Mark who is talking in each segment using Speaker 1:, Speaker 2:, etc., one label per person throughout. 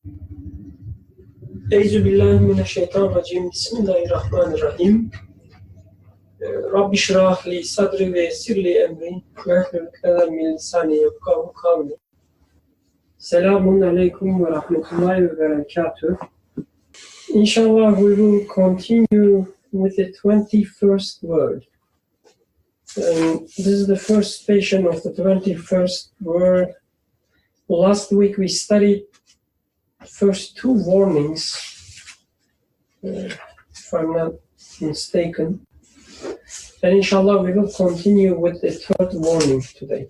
Speaker 1: أعوذ بالله من الشيطان الرجيم بسم الله الرحمن الرحيم رب اشرح لي صدري ويسر لي أمري واحلل عقدة من لساني يفقهوا قولي Selamun alaikum wa rahmatullahi wa barakatuh. Inshallah, we will continue with the 21st word. This is the first patient of the 21st word. Last week we studied first two warnings, if I'm not mistaken. And inshallah, we will continue with the third warning today.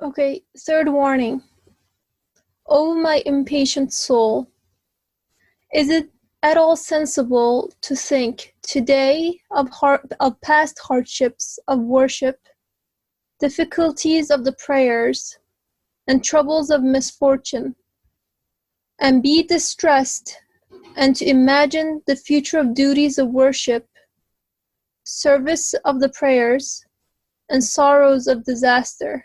Speaker 2: Okay, third warning. O my impatient soul, is it at all sensible to think today of past hardships of worship, difficulties of the prayers, and troubles of misfortune, and be distressed, and to imagine the future of duties of worship, service of the prayers, and sorrows of disaster,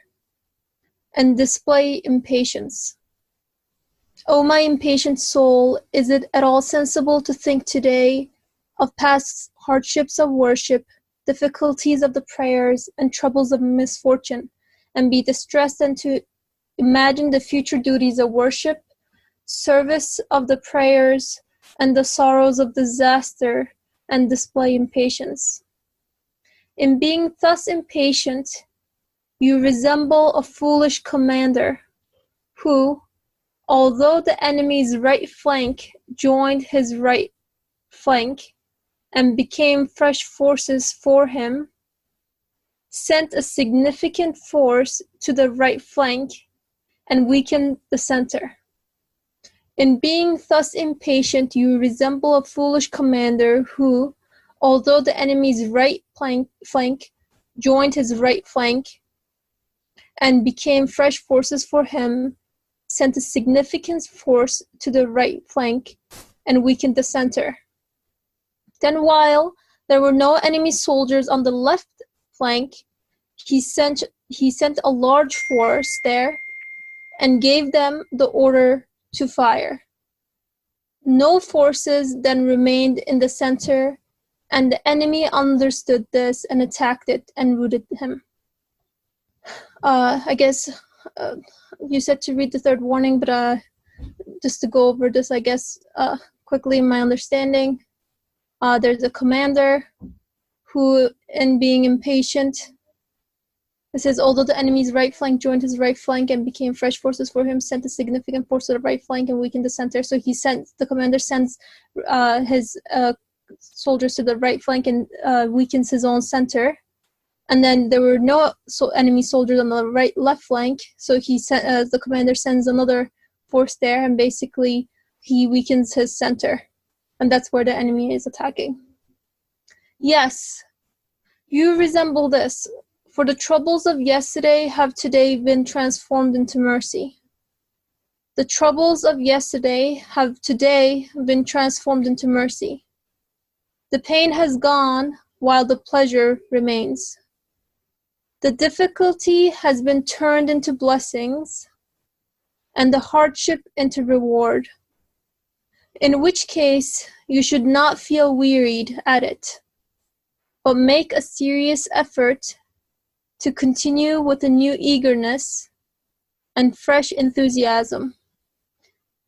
Speaker 2: and display impatience? O my impatient soul, is it at all sensible to think today of past hardships of worship, difficulties of the prayers, and troubles of misfortune, and be distressed, and to imagine the future duties of worship, service of the prayers, and the sorrows of disaster, and display impatience? In being thus impatient, you resemble a foolish commander who, although the enemy's right flank joined his right flank and became fresh forces for him, sent a significant force to the right flank and weakened the center. In being thus impatient, you resemble a foolish commander who, although the enemy's right flank joined his right flank and became fresh forces for him, sent a significant force to the right flank and weakened the center. Then while there were no enemy soldiers on the left flank, he sent a large force there and gave them the order to fire. No forces then remained in the center, and the enemy understood this and attacked it and routed him. I guess you said to read the third warning, but just to go over this, I guess, quickly in my understanding, there's a commander who, in being impatient, it says, although the enemy's right flank joined his right flank and became fresh forces for him, sent a significant force to the right flank and weakened the center. So the commander sends his soldiers to the right flank and weakens his own center. And then there were no enemy soldiers on the left flank, so the commander sends another force there, and basically he weakens his center, and that's where the enemy is attacking. Yes, you resemble this, for the troubles of yesterday have today been transformed into mercy. The troubles of yesterday have today been transformed into mercy. The pain has gone while the pleasure remains. The difficulty has been turned into blessings, and the hardship into reward, in which case you should not feel wearied at it, but make a serious effort to continue with a new eagerness and fresh enthusiasm,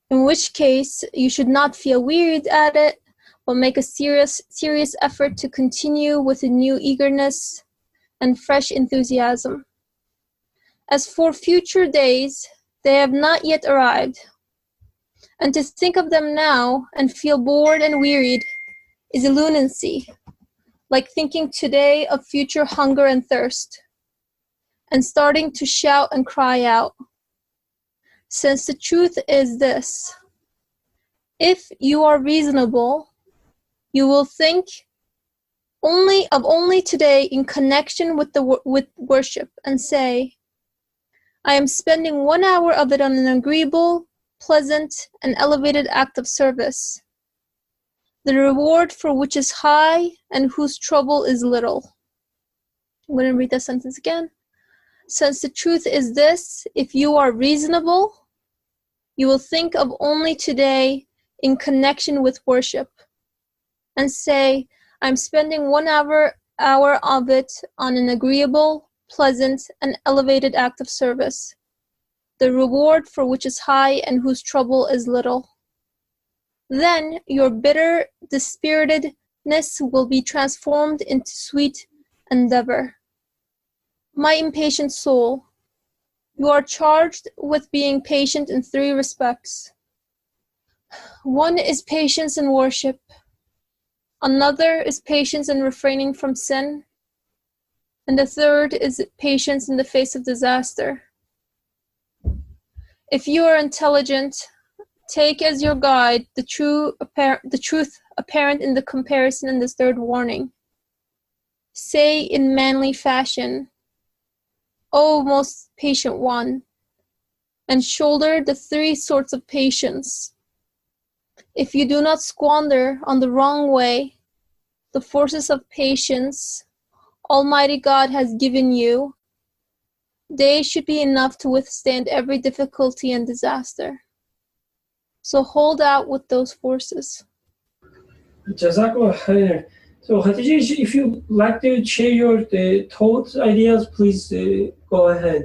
Speaker 2: in which case you should not feel wearied at it, but make a serious effort to continue with a new eagerness and fresh enthusiasm. As for future days, they have not yet arrived, and to think of them now and feel bored and wearied is a lunacy, like thinking today of future hunger and thirst, and starting to shout and cry out. Since the truth is this: if you are reasonable, you will think only today in connection with worship, and say, I am spending 1 hour of it on an agreeable, pleasant, and elevated act of service, the reward for which is high and whose trouble is little. I'm going to read that sentence again. Since the truth is this: if you are reasonable, You will think of only today in connection with worship and say, I'm spending 1 hour of it on an agreeable, pleasant, and elevated act of service, the reward for which is high and whose trouble is little. Then your bitter dispiritedness will be transformed into sweet endeavor. My impatient soul, you are charged with being patient in 3 respects. One is patience in worship. Another is patience in refraining from sin. And the third is patience in the face of disaster. If you are intelligent, take as your guide the truth apparent in the comparison in this third warning. Say in manly fashion, O most patient one, and shoulder the 3 sorts of patience. If you do not squander on the wrong way the forces of patience Almighty God has given you, they should be enough to withstand every difficulty and disaster. So hold out with those forces.
Speaker 1: Jazakallah khair. So Hatice, if you like to share your thoughts, ideas, please go ahead.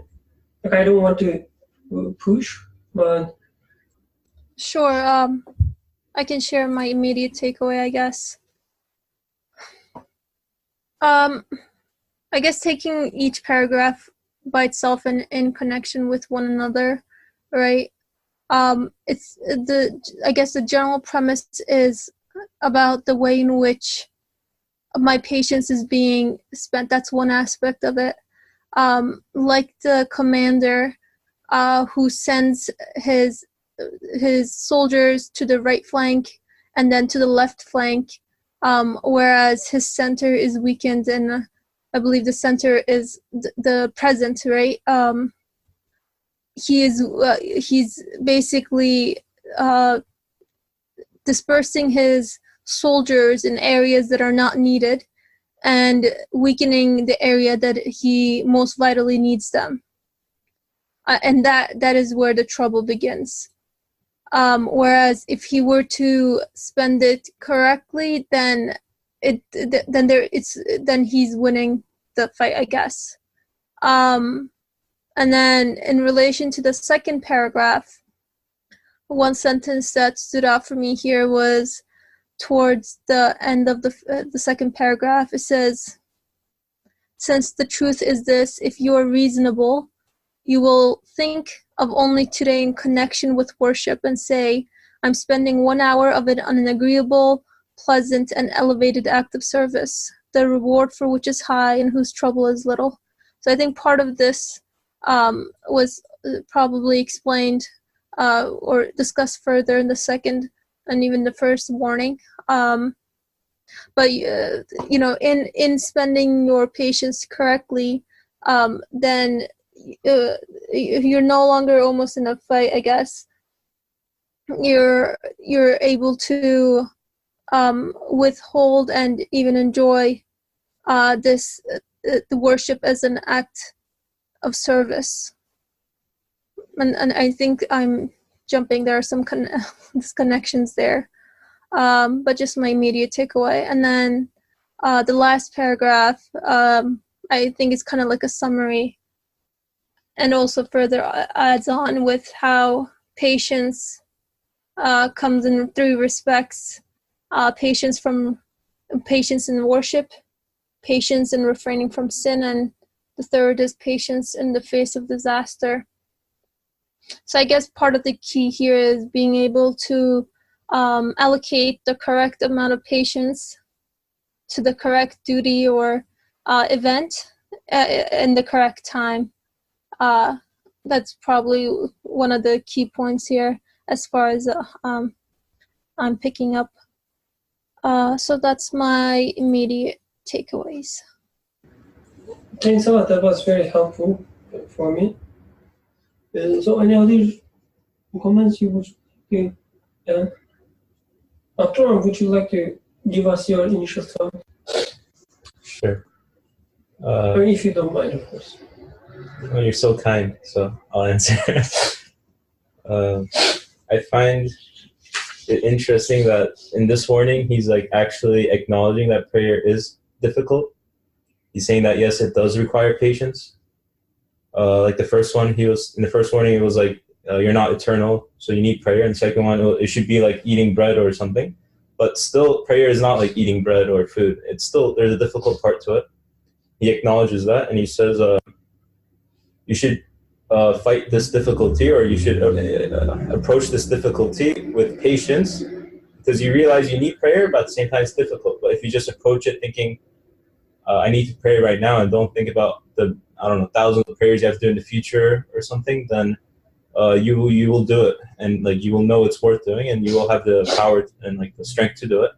Speaker 1: Like, I don't want to push, but...
Speaker 2: Sure, I can share my immediate takeaway, I guess. I guess taking each paragraph by itself and in connection with one another, right? I guess the general premise is about the way in which my patience is being spent. That's one aspect of it. Like the commander who sends his soldiers to the right flank and then to the left flank, whereas his center is weakened, and I believe the center is the present, right? He's basically dispersing his soldiers in areas that are not needed and weakening the area that he most vitally needs them. And that is where the trouble begins. Whereas if he were to spend it correctly, then he's winning the fight, I guess. And then in relation to the second paragraph, one sentence that stood out for me here was towards the end of the second paragraph. It says, since the truth is this, if you are reasonable, you will think of only today in connection with worship and say, I'm spending 1 hour of it on an agreeable, pleasant, and elevated act of service, the reward for which is high and whose trouble is little. So I think part of this was probably explained or discussed further in the second and even the first warning. But in spending your patience correctly, then you're no longer almost in a fight, I guess. You're able to withhold and even enjoy the worship as an act of service. And I think I'm jumping. There are some disconnections there, but just my immediate takeaway. And then the last paragraph, I think it's kind of like a summary, and also further adds on with how patience comes in 3 respects: patience in worship, patience in refraining from sin, and the third is patience in the face of disaster. So I guess part of the key here is being able to allocate the correct amount of patience to the correct duty or event in the correct time. That's probably one of the key points here as far as I'm picking up. So that's my immediate takeaways.
Speaker 1: Thanks a lot. That was very helpful for me. So any other comments you would give? Dr. Would you like to give us your initial thought?
Speaker 3: Sure.
Speaker 1: Or if you don't mind, of course.
Speaker 3: Well, you're so kind, so I'll answer. I find it interesting that in this warning, he's like actually acknowledging that prayer is difficult. He's saying that yes, it does require patience. Like the first one, in the first warning, it was like you're not eternal, so you need prayer. And the second one, it should be like eating bread or something. But still, prayer is not like eating bread or food. It's still, there's a difficult part to it. He acknowledges that, and he says you should fight this difficulty, or you should approach this difficulty with patience, because you realize you need prayer, but at the same time it's difficult. But if you just approach it thinking, I need to pray right now, and don't think about the, thousands of prayers you have to do in the future or something, then you will do it, and like you will know it's worth doing, and you will have the power and like the strength to do it.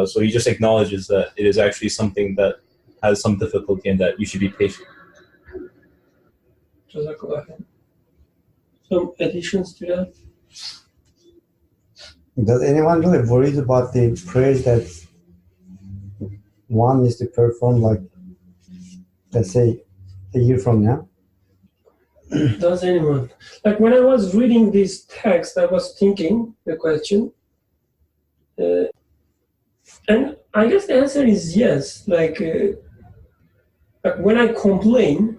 Speaker 3: So he just acknowledges that it is actually something that has some difficulty and that you should be patient.
Speaker 1: Some additions to that?
Speaker 4: Does anyone really worried about the prayers that one needs to perform, like, let's say, a year from now?
Speaker 1: Does anyone? Like when I was reading this text, I was thinking the question, and I guess the answer is yes. Like when I complain,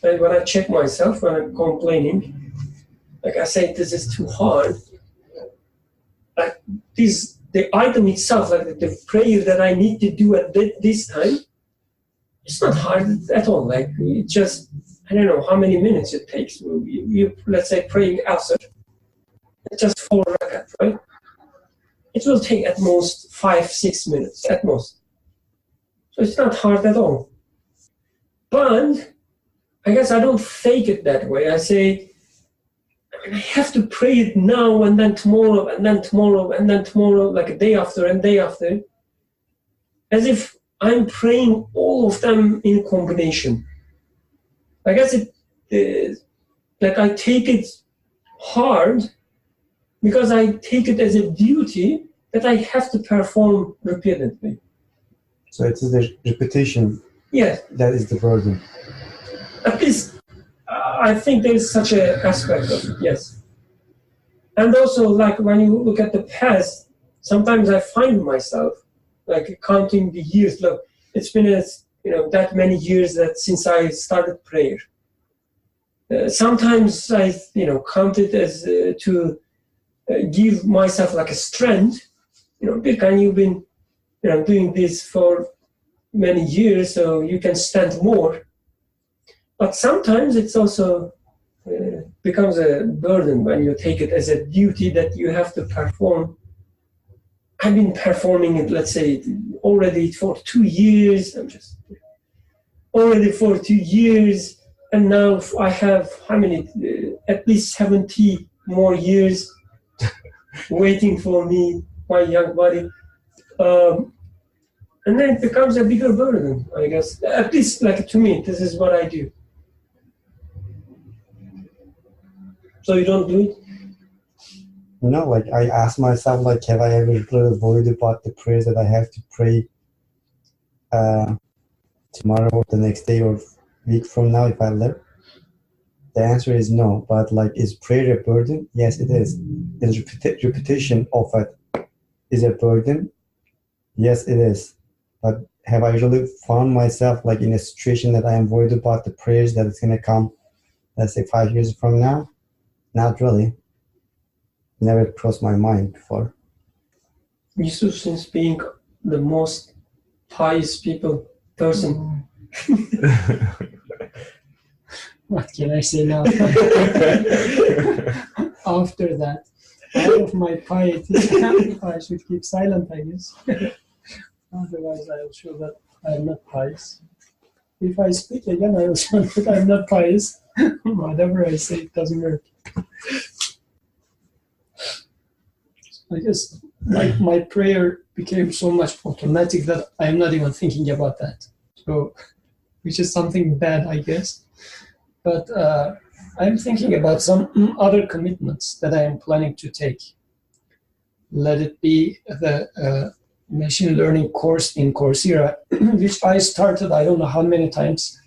Speaker 1: and when I check myself when I'm complaining, like I say, this is too hard. Like the item itself, like the prayer that I need to do at this time, it's not hard at all. Like it just, I don't know how many minutes it takes. You let's say praying Asr, just 4 rakat, right? It will take at most 5-6 minutes, at most. So it's not hard at all. But I guess I don't fake it that way. I say, I have to pray it now and then tomorrow and then tomorrow and then tomorrow, like a day after and day after, as if I'm praying all of them in combination. I guess like I take it hard because I take it as a duty that I have to perform repeatedly.
Speaker 4: So it is the repetition.
Speaker 1: Yes.
Speaker 4: That is the burden.
Speaker 1: At least I think there is such an aspect of it, yes. And also, like when you look at the past, sometimes I find myself like counting the years. Look, it's been that many years that since I started prayer. Sometimes I count it as to give myself like a strength. Because you've been doing this for many years, so you can stand more. But sometimes it's also becomes a burden when you take it as a duty that you have to perform. I've been performing it, let's say, already for 2 years. Already for 2 years, and now I have how many? At least 70 more years waiting for me, my young body. And then it becomes a bigger burden, I guess. At least, like to me, this is what I do. So you don't do it?
Speaker 4: No, like I ask myself, like, have I ever really worried about the prayers that I have to pray tomorrow or the next day or week from now if I live? The answer is no. But like, is prayer a burden? Yes, it is. Is repetition of it is a burden? Yes, it is. But have I really found myself like in a situation that I am worried about the prayers that it's going to come, let's say 5 years from now? Not really. Never crossed my mind before.
Speaker 1: Yusuf seems being the most pious person.
Speaker 5: What can I say now? After that, out of my piety, I should keep silent, I guess. Otherwise, I will show that I am not pious. If I speak again, I will show that I am not pious. Whatever I say, it doesn't work. I guess my prayer became so much automatic that I am not even thinking about that. So, which is something bad, I guess. But I'm thinking about some other commitments that I am planning to take. Let it be the machine learning course in Coursera, which I started I don't know how many times,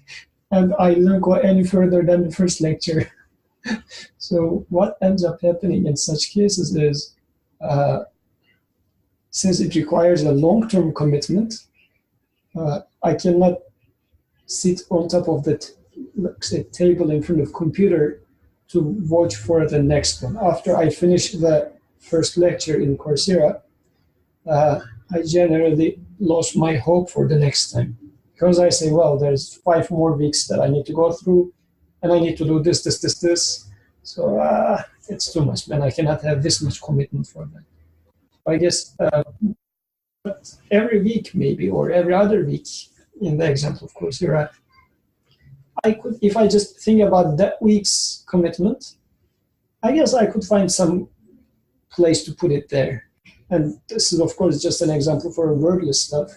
Speaker 5: and I didn't go any further than the first lecture. So what ends up happening in such cases is, since it requires a long-term commitment, I cannot sit on top of the let's say, table in front of computer to watch for the next one. After I finish the first lecture in Coursera, I generally lost my hope for the next time, because I say, well, there's 5 more weeks that I need to go through, and I need to do this. So it's too much, man. I cannot have this much commitment for that. I guess every week maybe, or every other week, in the example of Coursera, I could, if I just think about that week's commitment, I guess I could find some place to put it there. And this is, of course, just an example for wordless stuff.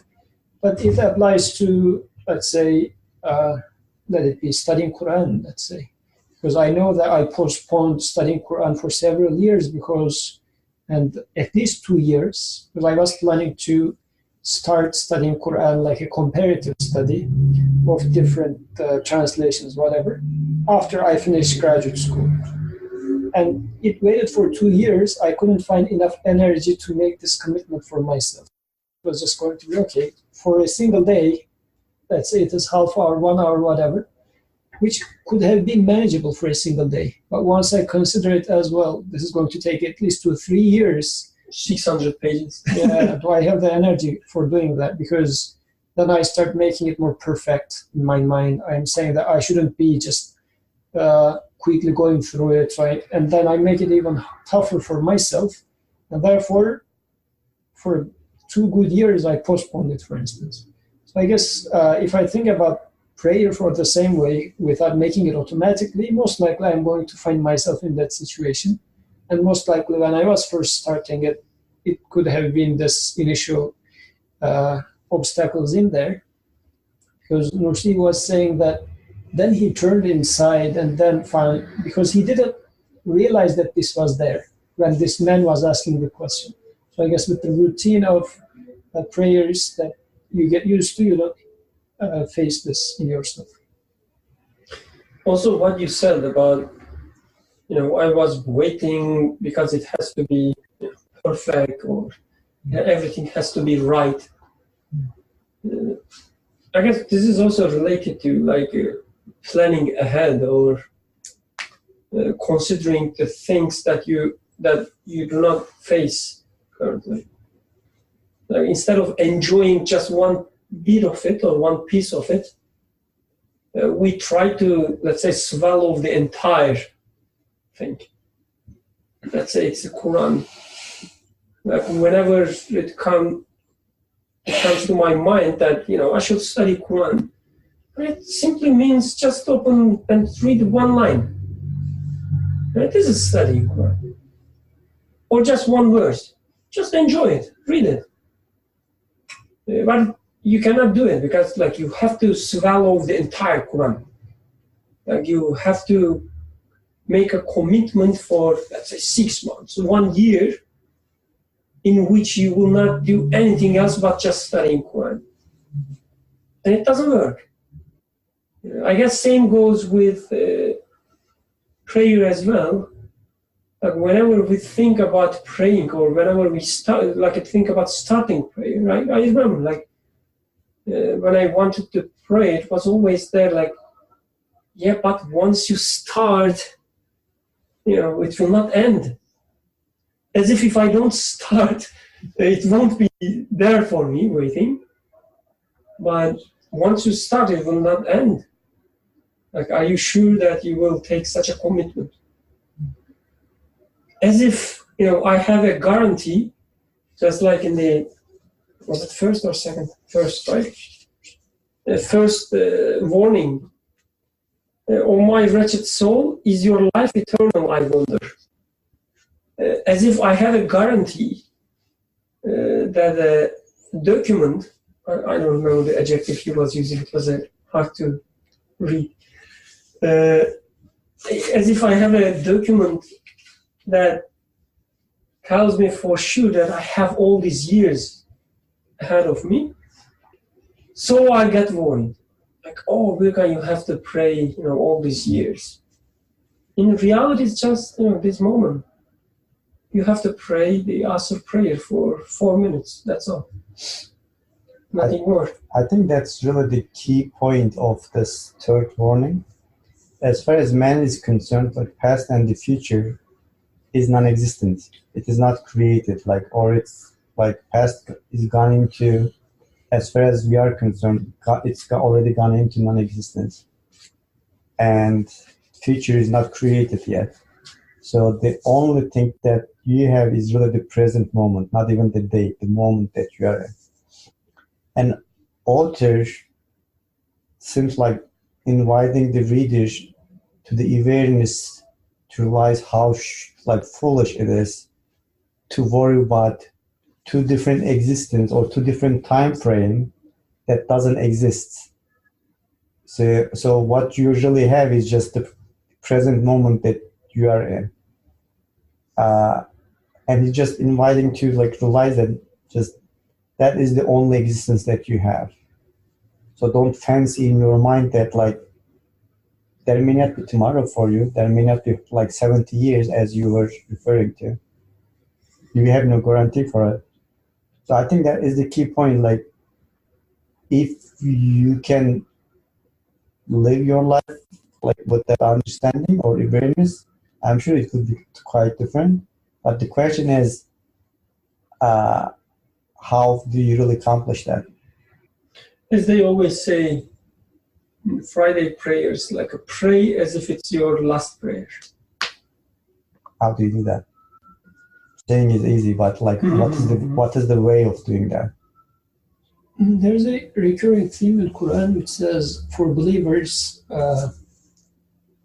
Speaker 5: But it applies to, let's say, let it be studying Quran, let's say. Because I know that I postponed studying Quran for several years and at least 2 years, because I was planning to start studying Quran like a comparative study of different translations, whatever, after I finished graduate school. And it waited for 2 years. I couldn't find enough energy to make this commitment for myself. It was just going to be, okay, for a single day, let's say it is half hour, 1 hour, whatever, which could have been manageable for a single day. But once I consider it as, well, this is going to take at least 2 or 3 years.
Speaker 1: 600 pages.
Speaker 5: Yeah, do I have the energy for doing that? Because then I start making it more perfect in my mind. I'm saying that I shouldn't be just quickly going through it, right? And then I make it even tougher for myself. And therefore, for 2 good years, I postponed it, for instance. So I guess if I think about prayer for the same way, without making it automatically, most likely I'm going to find myself in that situation. And most likely when I was first starting it, it could have been this initial obstacles in there. Because Nursi was saying that then he turned inside and then found, because he didn't realize that this was there when this man was asking the question. So I guess with the routine of prayers that you get used to, you don't face this in yourself.
Speaker 1: Also, what you said about, I was waiting because it has to be perfect, or everything has to be right. I guess this is also related to planning ahead, or considering the things that you do not face currently. Instead of enjoying just one bit of it or one piece of it, we try to, let's say, swallow the entire thing. Let's say it's the Quran. Whenever it comes to my mind that I should study Quran, it simply means just open and read one line. It is studying Quran, or just one verse. Just enjoy it, read it. But you cannot do it because, you have to swallow the entire Quran. You have to make a commitment for, let's say, 6 months, 1 year, in which you will not do anything else but just studying Quran. And it doesn't work. I guess same goes with prayer as well. Whenever we think about praying, or whenever we start, think about starting prayer, right? I remember, when I wanted to pray, it was always there, yeah, but once you start, it will not end. As if I don't start, it won't be there for me waiting. But once you start, it will not end. Are you sure that you will take such a commitment? As if, I have a guarantee, just like in the, was it first or second? First, right? The first warning. Oh, my wretched soul, is your life eternal, I wonder? As if I have a guarantee that a document, I don't remember the adjective he was using, it was hard to read. As if I have a document that tells me for sure that I have all these years ahead of me. So I get worried. Oh, Birkan, you have to pray, all these years. In reality, it's just this moment. You have to pray the Asr prayer for 4 minutes. That's all. Nothing more.
Speaker 4: I think that's really the key point of this third warning. As far as man is concerned, like past and the future is non-existent. It is not created, or it's like past is gone into, as far as we are concerned, it's already gone into non-existence. And future is not created yet. So the only thing that you have is really the present moment, not even the date, the moment that you are in. And author seems like inviting the readers to the awareness to realize how foolish it is to worry about two different existence or two different time frame that doesn't exist. So what you usually have is just the present moment that you are in. And he's just inviting to realize that just that is the only existence that you have. So don't fancy in your mind that there may not be tomorrow for you. There may not be 70 years as you were referring to. You have no guarantee for it. So I think that is the key point. If you can live your life with that understanding or awareness, I'm sure it could be quite different. But the question is, how do you really accomplish that?
Speaker 1: As they always say, Friday prayers, pray as if it's your last prayer.
Speaker 4: How do you do that? Saying is easy, but what is the way of doing that?
Speaker 5: There's a recurring theme in Quran which says, for believers,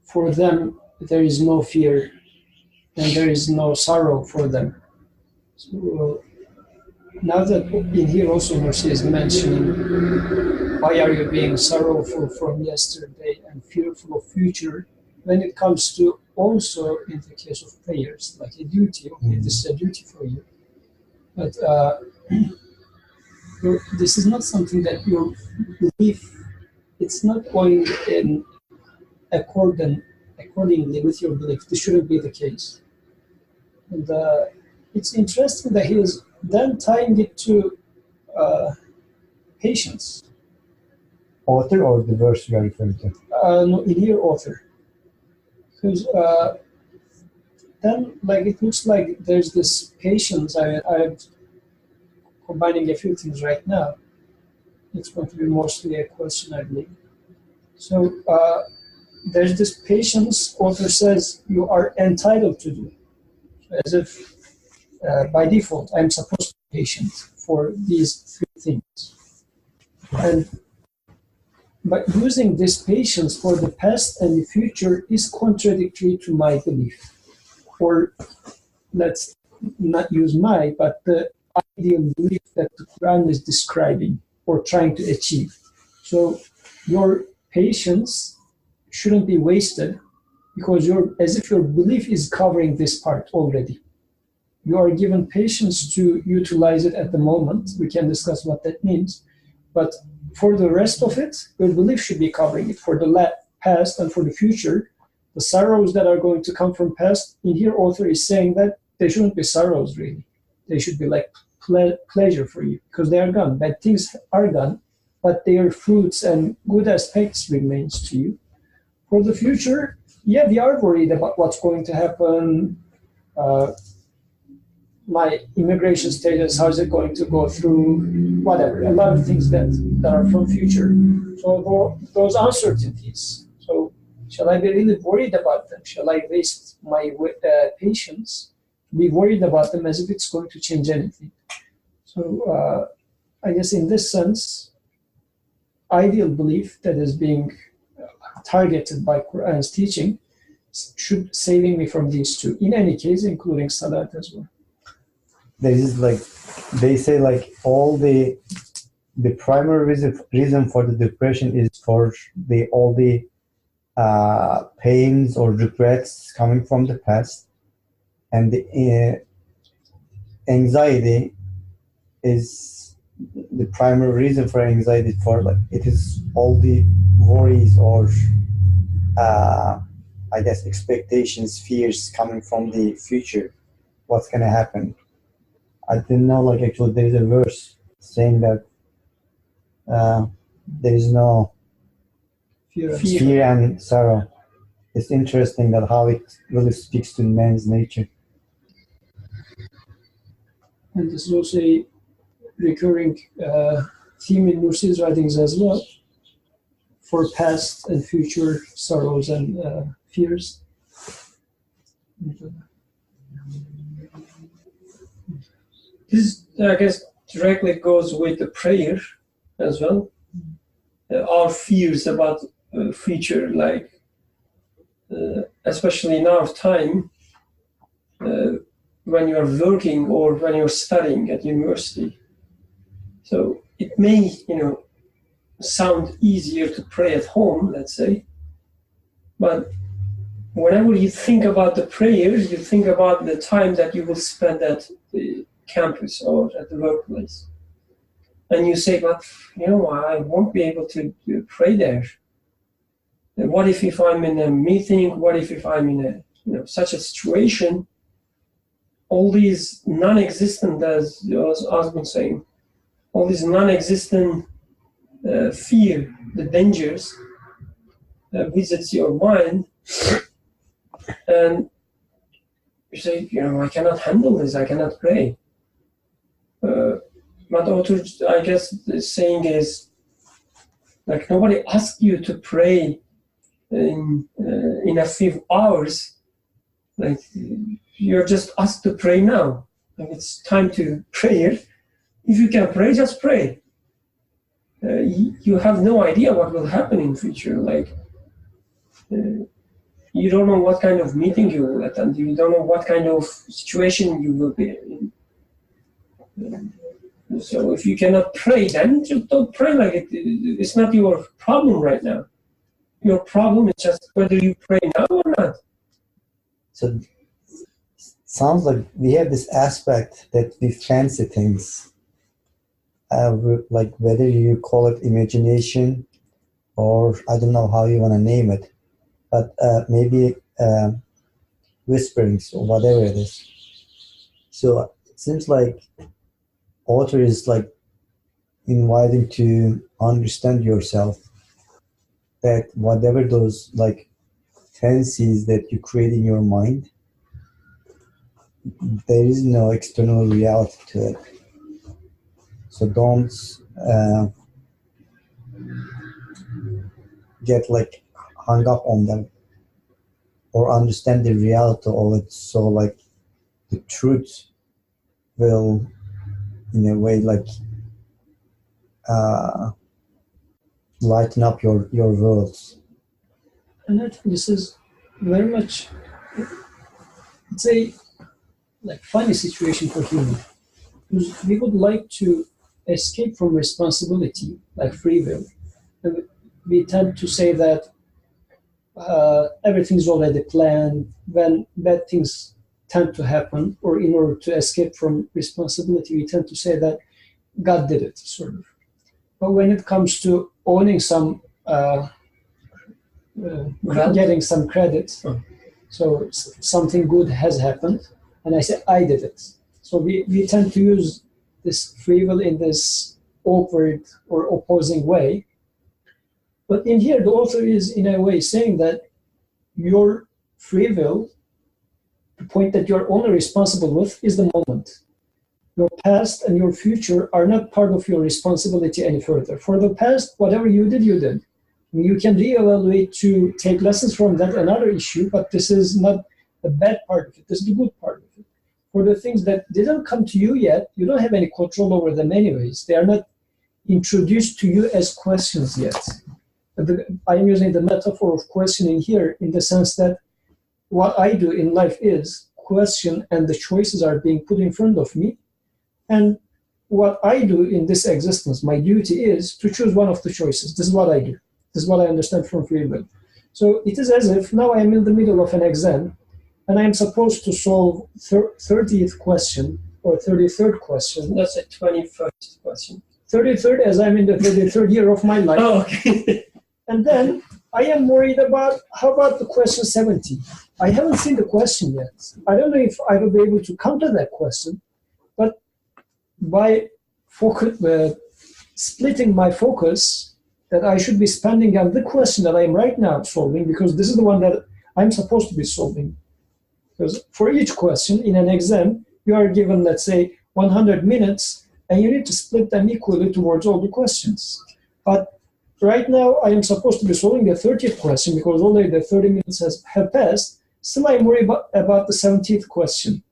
Speaker 5: for them there is no fear and there is no sorrow for them. So now that in here also Mercy is mentioning, why are you being sorrowful from yesterday and fearful of future, when it comes to also in the case of prayers, like a duty, okay, this is a duty for you. But this is not something that your belief, it's not going in accordingly with your belief. This shouldn't be the case. And it's interesting that he is then tying it to patience.
Speaker 4: Author or the verse you are referring to?
Speaker 5: No, in here, author. Because then, it looks like there's this patience. I'm combining a few things right now. It's going to be mostly a question, I believe. So there's this patience, author says, you are entitled to do. As if by default, I'm supposed to be patient for these three things. And but using this patience for the past and the future is contradictory to my belief. Or let's not use my, but the ideal belief that the Quran is describing or trying to achieve. So your patience shouldn't be wasted because as if your belief is covering this part already. You are given patience to utilize it at the moment. We can discuss what that means. But for the rest of it, your belief should be covering it. For the past and for the future, the sorrows that are going to come from past, in here author is saying that they shouldn't be sorrows really. They should be pleasure for you because they are gone. Bad things are gone, but their fruits and good aspects remains to you. For the future, yeah, we are worried about what's going to happen. My immigration status, how is it going to go through, whatever, a lot of things that are from future. So those uncertainties. So shall I be really worried about them? Shall I waste my patience to be worried about them as if it's going to change anything? So I guess in this sense, ideal belief that is being targeted by Quran's teaching should saving me from these two. In any case, including Salat as well.
Speaker 4: There is they say all the primary reason for the depression is for all the pains or regrets coming from the past, and the anxiety is the primary reason for anxiety. For it is all the worries or I guess, expectations, fears coming from the future, what's going to happen. I didn't know, like, actually there's a verse saying that there is no fear and sorrow. It's interesting that how it really speaks to man's nature.
Speaker 5: And this is also a recurring theme in Nursi's writings as well, for past and future sorrows and fears.
Speaker 1: This, I guess, directly goes with the prayer as well. Our fears about future, like especially in our time, when you are working or when you're studying at university. So it may, sound easier to pray at home, let's say, but whenever you think about the prayer, you think about the time that you will spend at the campus or at the workplace. And you say, but, I won't be able to pray there. And what if I'm in a meeting? What if I'm in such a situation? All these non-existent, as I've been saying, all these non-existent fear, the dangers, visits your mind, and you say, I cannot handle this, I cannot pray. But author, I guess, the saying is, like, nobody asks you to pray in a few hours. Like, you're just asked to pray now. Like, it's time to pray. If you can pray, just pray. You have no idea what will happen in future. Like, you don't know what kind of meeting you will attend. You don't know what kind of situation you will be in. So if you cannot pray, then just don't pray. Like, it's not your problem right now. Your problem is just whether you pray now or not.
Speaker 4: So sounds like we have this aspect that we fancy things. Like, whether you call it imagination or I don't know how you want to name it, but maybe whisperings or whatever it is. So it seems like author is like inviting to understand yourself, that whatever those like fancies that you create in your mind, there is no external reality to it. So don't get like hung up on them, or understand the reality of it. So like the truth will, in a way, like lighten up your worlds.
Speaker 5: And I think this is very much, it's a like funny situation for human. Because we would like to escape from responsibility, like free will. And we tend to say that everything's already planned. When bad things tend to happen, or in order to escape from responsibility, we tend to say that God did it, sort of. But when it comes to owning some, getting some credit, so something good has happened, and I say, I did it. So we tend to use this free will in this awkward or opposing way. But in here, the author is, in a way, saying that your free will, the point that you're only responsible with, is the moment. Your past and your future are not part of your responsibility any further. For the past, whatever you did, you did. You can reevaluate to take lessons from that, another issue, but this is not the bad part of it. This is the good part of it. For the things that didn't come to you yet, you don't have any control over them anyways. They are not introduced to you as questions yet. I'm using the metaphor of questioning here in the sense that what I do in life is question, and the choices are being put in front of me. And what I do in this existence, my duty is to choose one of the choices. This is what I do. This is what I understand from free will. So it is as if now I am in the middle of an exam, and I am supposed to solve 30th question or 33rd question.
Speaker 1: That's a 21st question.
Speaker 5: 33rd, as I'm in the 33rd year of my life.
Speaker 1: Oh, okay.
Speaker 5: And then I am worried about, how about the question 70? I haven't seen the question yet. I don't know if I will be able to counter that question, but by splitting my focus, that I should be spending on the question that I am right now solving, because this is the one that I'm supposed to be solving. Because for each question in an exam, you are given, let's say, 100 minutes, and you need to split them equally towards all the questions. But right now, I am supposed to be solving the 30th question because already the 30 minutes have passed. Still, I'm worried about the 70th question.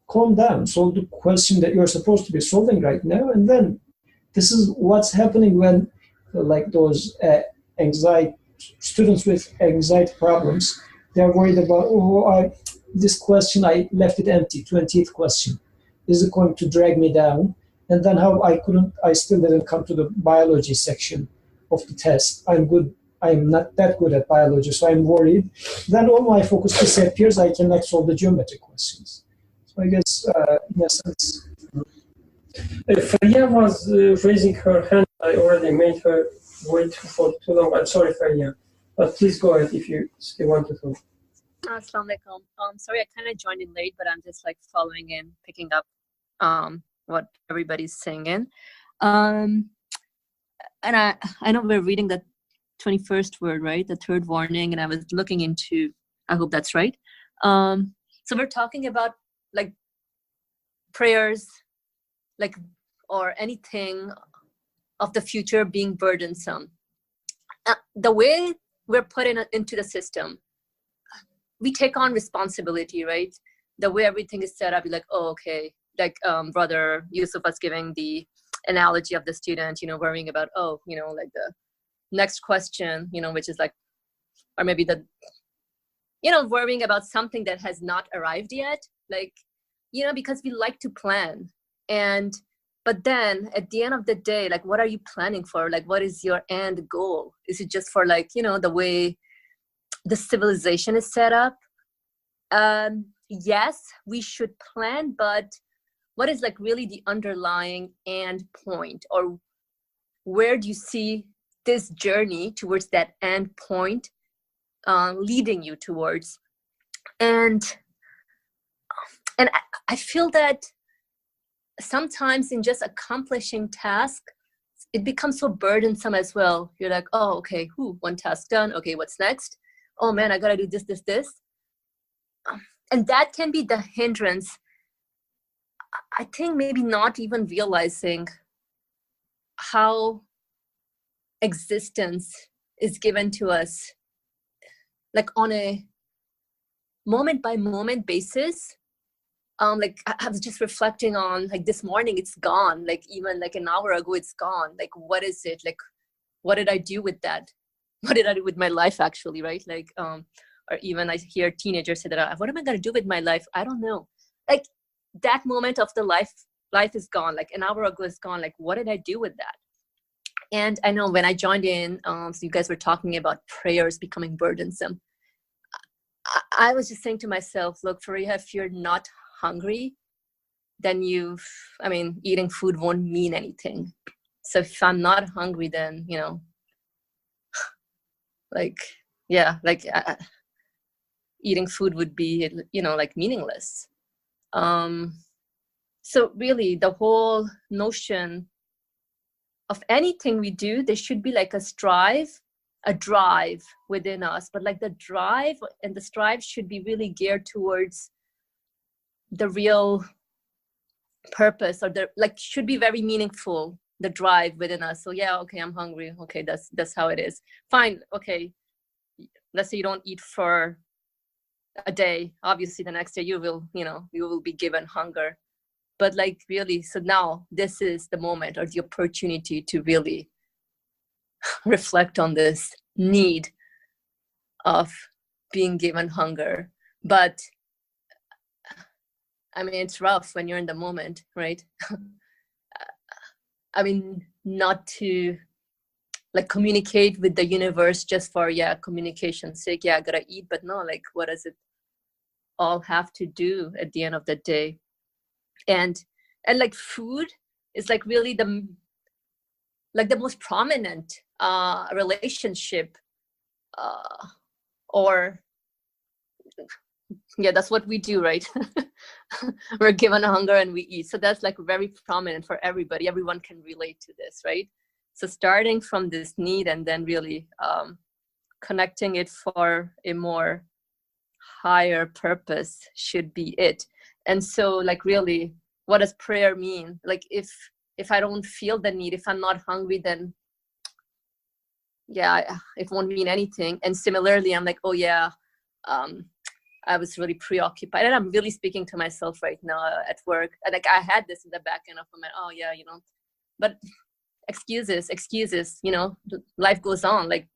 Speaker 5: Calm down, solve the question that you're supposed to be solving right now, and then this is what's happening when, like those anxiety students with anxiety problems, they're worried about, this question, I left it empty, 20th question. Is it going to drag me down? And then how I still didn't come to the biology section of the test. I'm not that good at biology, so I'm worried. Then all my focus disappears, I cannot solve the geometry questions. So I guess, in essence.
Speaker 1: Faria was raising her hand. I already made her wait for too long. I'm sorry, Faria. But please go ahead if you still want to.
Speaker 6: Assalamu alaikum. Sorry, I kind of joined in late, but I'm just like following in, picking up what everybody's saying. And I know we're reading the 21st word, right? The third warning, and I was looking into, I hope that's right. So we're talking about like prayers, like, or anything of the future being burdensome. The way we're put into the system, we take on responsibility, right? The way everything is set up, you're like, oh, okay. Like Brother Yusuf was giving the analogy of the student, worrying about, like the next question, which is like, or maybe worrying about something that has not arrived yet. Like, because we like to plan. But then at the end of the day, like, what are you planning for? Like, what is your end goal? Is it just for like, the way the civilization is set up? Yes, we should plan, but what is like really the underlying end point, or where do you see this journey towards that end point leading you towards? And I feel that sometimes in just accomplishing tasks, it becomes so burdensome as well. You're like, oh, okay, one task done. Okay, what's next? Oh man, I gotta do this. And that can be the hindrance. I think maybe not even realizing how existence is given to us, like on a moment by moment basis. Like I was just reflecting on, like, this morning it's gone, like even like an hour ago it's gone. Like, what is it? Like, what did I do with that? What did I do with my life actually, right? Like, or even I hear teenagers say that, what am I going to do with my life? I don't know. Like, that moment of the life is gone. Like an hour ago is gone. Like, what did I do with that? And I know when I joined in, so you guys were talking about prayers becoming burdensome. I was just saying to myself, look, Faria, if you're not hungry, then eating food won't mean anything. So if I'm not hungry, then, eating food would be, like meaningless. So really the whole notion of anything we do, there should be like a drive within us, but like the drive and the strive should be really geared towards the real purpose, or should be very meaningful, the drive within us. So yeah, okay, I'm hungry. Okay, that's how it is. Fine. Okay. Let's say you don't eat for a day. Obviously the next day you will be given hunger. But like really, so now this is the moment or the opportunity to really reflect on this need of being given hunger. But it's rough when you're in the moment, right? Not to like communicate with the universe just for communication's sake. I gotta eat, but no, like what does it all have to do at the end of the day? And like food is like really the most prominent relationship or yeah, that's what we do, right? We're given hunger and we eat. So that's like very prominent for everybody. Everyone can relate to this, right? So starting from this need and then really connecting it for a more higher purpose should be it. And so like really, what does prayer mean? Like if I don't feel the need, if I'm not hungry, then yeah, it won't mean anything. And similarly, I'm like, oh yeah, I was really preoccupied, and I'm really speaking to myself right now at work. Like I had this in the back end of my, oh yeah, but excuses, life goes on. Like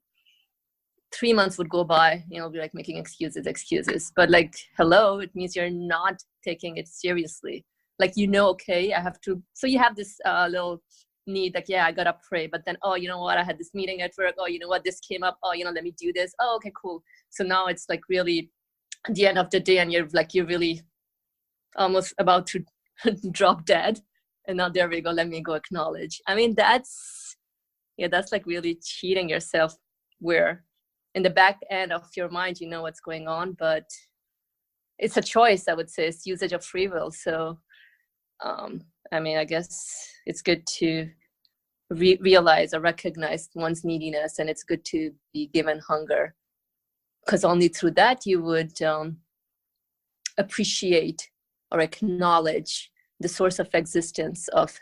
Speaker 6: 3 months would go by, be like making excuses. But like, hello, it means you're not taking it seriously. Like, okay, I have to. So you have this little need, like, yeah, I gotta pray. But then, oh, you know what? I had this meeting at work. Oh, you know what? This came up. Oh, let me do this. Oh, okay, cool. So now it's like really at the end of the day, and you're really almost about to drop dead. And now there we go. Let me go acknowledge. I mean, that's like really cheating yourself, where in the back end of your mind, you know what's going on, but it's a choice, I would say. It's usage of free will. So, I mean, I guess it's good to realize or recognize one's neediness, and it's good to be given hunger, because only through that you would appreciate or acknowledge the source of existence of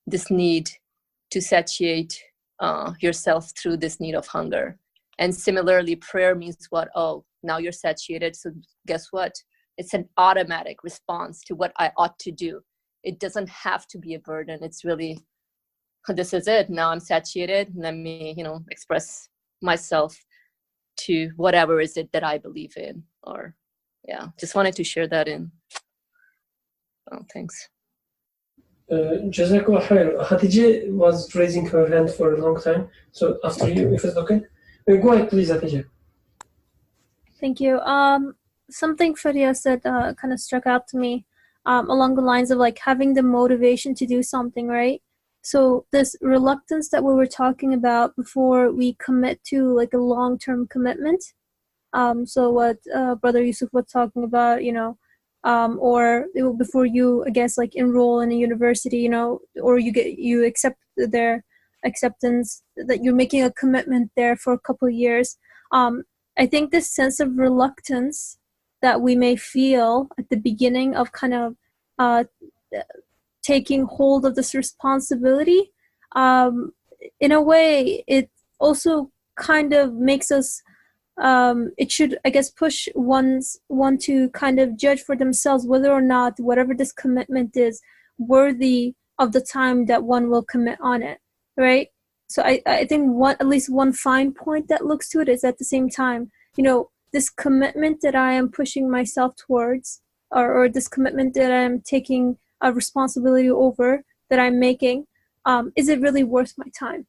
Speaker 6: this need to satiate yourself through this need of hunger. And similarly, prayer means what? Oh, now you're satiated, so guess what? It's an automatic response to what I ought to do. It doesn't have to be a burden. It's really, this is it. Now I'm satiated. Let me, express myself to whatever is it that I believe in. Or, yeah, just wanted to share that in. Oh, thanks.
Speaker 1: Jazakallah khair. Hatice was raising her hand for a long time. So after you, if it's okay. Go ahead, please, Hatice.
Speaker 2: Thank you. Something Faria said kind of struck out to me along the lines of like having the motivation to do something, right? So this reluctance that we were talking about before we commit to like a long-term commitment. So what Brother Yusuf was talking about, or before you, I guess, like enroll in a university, or you accept their acceptance, that you're making a commitment there for a couple of years. I think this sense of reluctance that we may feel at the beginning of kind of taking hold of this responsibility, in a way, it also kind of makes us, it should, I guess, push one to kind of judge for themselves whether or not whatever this commitment is worthy of the time that one will commit on it, right? So I think at least one fine point that looks to it is at the same time, this commitment that I am pushing myself towards, or this commitment that I'm taking a responsibility over, that I'm making, is it really worth my time?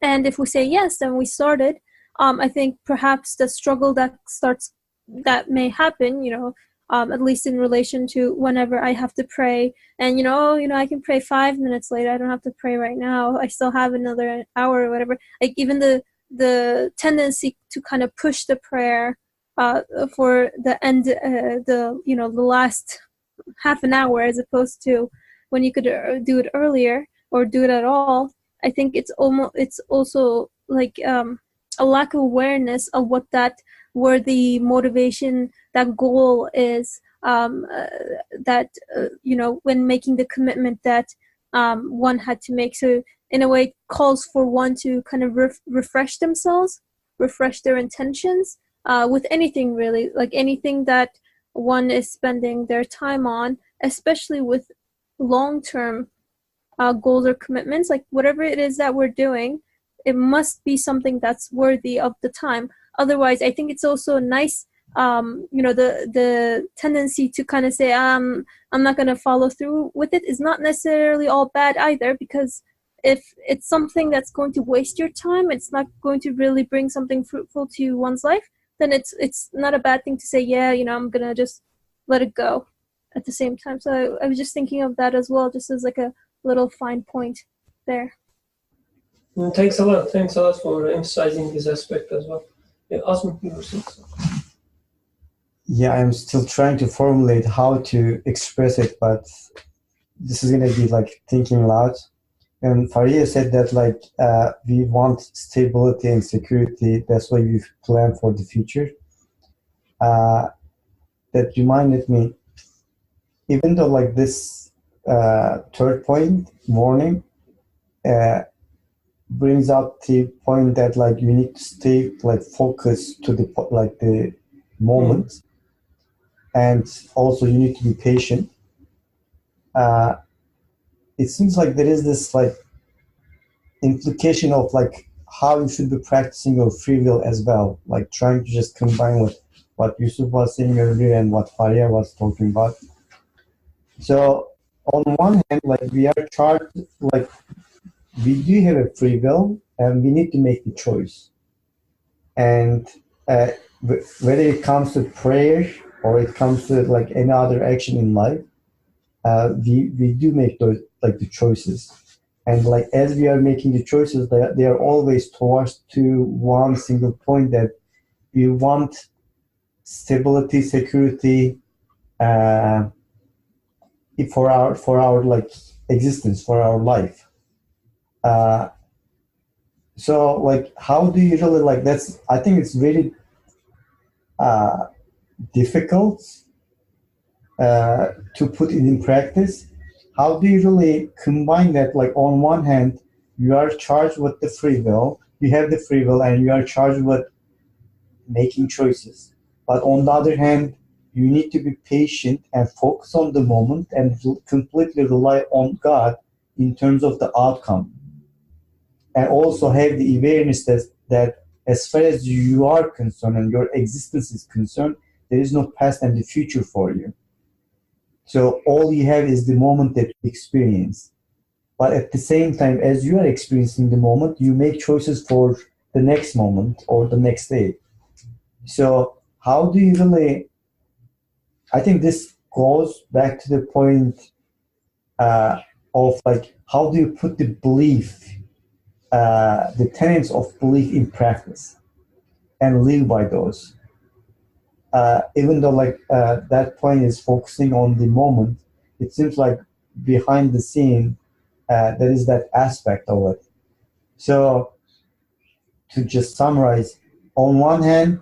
Speaker 2: And if we say yes, then we started. I think perhaps the struggle that may happen, at least in relation to whenever I have to pray, and I can pray 5 minutes later. I don't have to pray right now. I still have another hour or whatever. Like even the tendency to kind of push the prayer for the end, the last half an hour, as opposed to when you could do it earlier or do it at all. I think it's also like a lack of awareness of what that worthy motivation, that goal is, that when making the commitment that one had to make. So in a way, it calls for one to kind of refresh themselves, refresh their intentions with anything really, like anything that one is spending their time on, especially with long-term goals or commitments. Like whatever it is that we're doing, it must be something that's worthy of the time. Otherwise, I think it's also nice, the tendency to kind of say, I'm not going to follow through with it is not necessarily all bad either, because if it's something that's going to waste your time, it's not going to really bring something fruitful to one's life, then it's not a bad thing to say, yeah, I'm going to just let it go at the same time. So I was just thinking of that as well, just as like a little fine point there.
Speaker 1: Thanks a lot for emphasizing this aspect as well. Ask me yourself.
Speaker 4: Yeah, I'm still trying to formulate how to express it, but this is gonna be like thinking loud. And Faria said that like we want stability and security. That's why we plan for the future. That reminded me, even though like this third point, mourning, brings up the point that like you need to stay like focused to the moment, and also you need to be patient. It seems like there is this like implication of like how you should be practicing your free will as well, like trying to just combine with what Yusuf was saying earlier and what Faria was talking about. So on one hand, like we are charged, like we do have a free will and we need to make the choice. And whether it comes to prayer or it comes to like any other action in life, we do make those like the choices. And like as we are making the choices, they are always towards to one single point, that we want stability, security for our like existence, for our life. So like how do you really like that's I think it's very difficult to put it in practice. How do you really combine that? Like on one hand, you are charged with the free will, you have the free will and you are charged with making choices. But on the other hand, you need to be patient and focus on the moment and completely rely on God in terms of the outcome. And also have the awareness that as far as you are concerned and your existence is concerned, there is no past and the future for you. So all you have is the moment that you experience. But at the same time, as you are experiencing the moment, you make choices for the next moment or the next day. So how do you really, I think this goes back to the point of like, how do you put the belief, the tenets of belief in practice and live by those? Even though like that point is focusing on the moment, it seems like behind the scene, there is that aspect of it. So to just summarize, on one hand,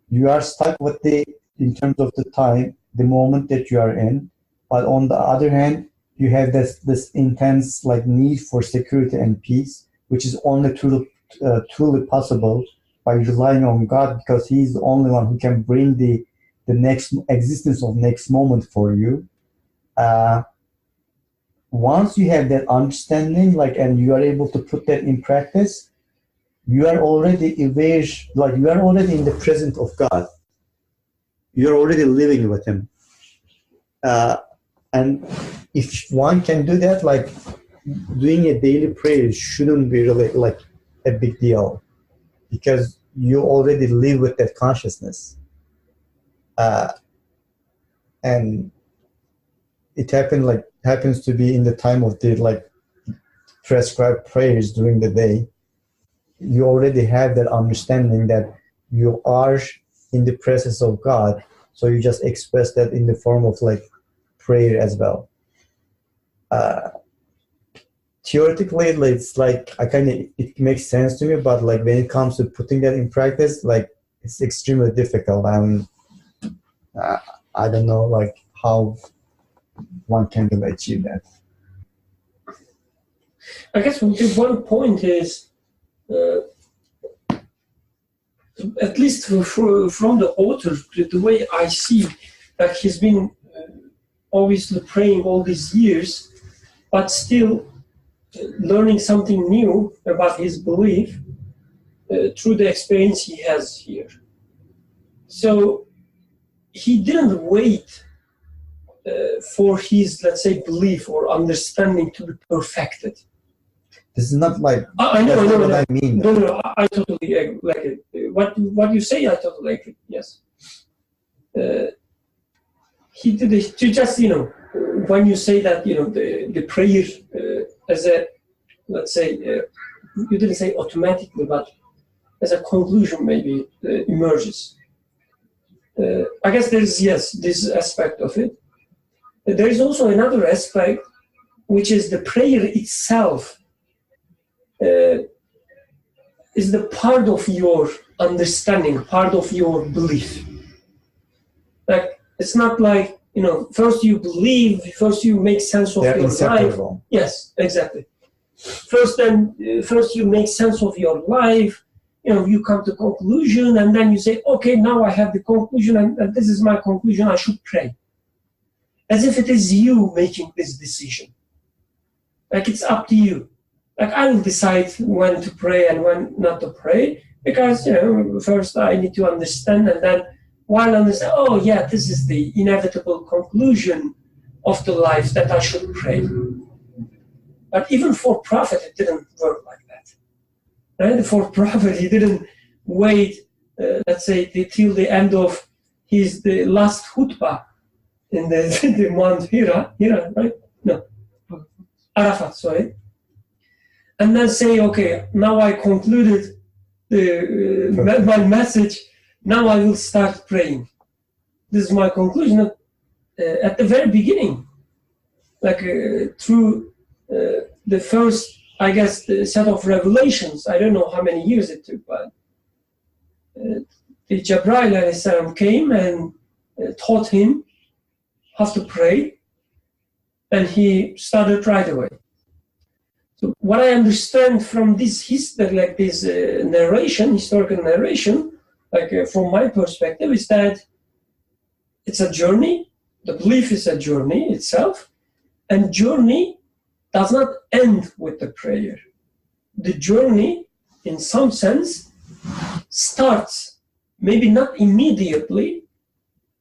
Speaker 4: you are stuck with in terms of the time, the moment that you are in, but on the other hand, you have this intense like need for security and peace, which is only truly possible by relying on God, because He's the only one who can bring the next existence of next moment for you. Once you have that understanding, like, and you are able to put that in practice, you are already aware, like you are already in the presence of God. You're already living with Him. And if one can do that, like doing a daily prayer shouldn't be really like a big deal, because you already live with that consciousness. And it happens to be in the time of the like prescribed prayers during the day. You already have that understanding that you are in the presence of God, so you just express that in the form of like prayer as well. Theoretically, it's like it makes sense to me, but like when it comes to putting that in practice, like it's extremely difficult. I don't know like how one can really achieve that.
Speaker 1: I guess the one point is, at least from the author, the way I see that he's been obviously praying all these years, but still learning something new about his belief through the experience he has here. So he didn't wait for his, let's say, belief or understanding to be perfected.
Speaker 4: This is not like
Speaker 1: I know.
Speaker 4: what I mean.
Speaker 1: No, I totally agree. Like what you say, I totally agree. Yes, he did it to just when you say that the prayer as a, let's say, you didn't say automatically, but as a conclusion maybe emerges. I guess there is, yes, this aspect of it. There is also another aspect, which is the prayer itself is the part of your understanding, part of your belief. Like, it's not like, first you believe, first you make sense of
Speaker 4: They're
Speaker 1: your life.
Speaker 4: inseparable.
Speaker 1: Yes, exactly. First you make sense of your life, you come to conclusion, and then you say, okay, now I have the conclusion, and this is my conclusion, I should pray. As if it is you making this decision. Like, it's up to you. Like, I will decide when to pray and when not to pray, because, first I need to understand, and then while I understand, oh yeah, this is the inevitable conclusion of the life that I should pray. But even for Prophet, it didn't work like that. Right? For Prophet, he didn't wait, let's say, till the end of the last khutbah in the Mount Hira, right? No, Arafat, sorry. And then say, okay, now I concluded my message, now I will start praying. This is my conclusion. At the very beginning, like through the first, I guess, the set of revelations, I don't know how many years it took, but the Jibreel alayhi salam came and taught him how to pray, and he started right away. So what I understand from this history, like this narration, historical narration, like from my perspective, is that it's a journey. The belief is a journey itself, and journey does not end with the prayer. The journey, in some sense, starts, maybe not immediately,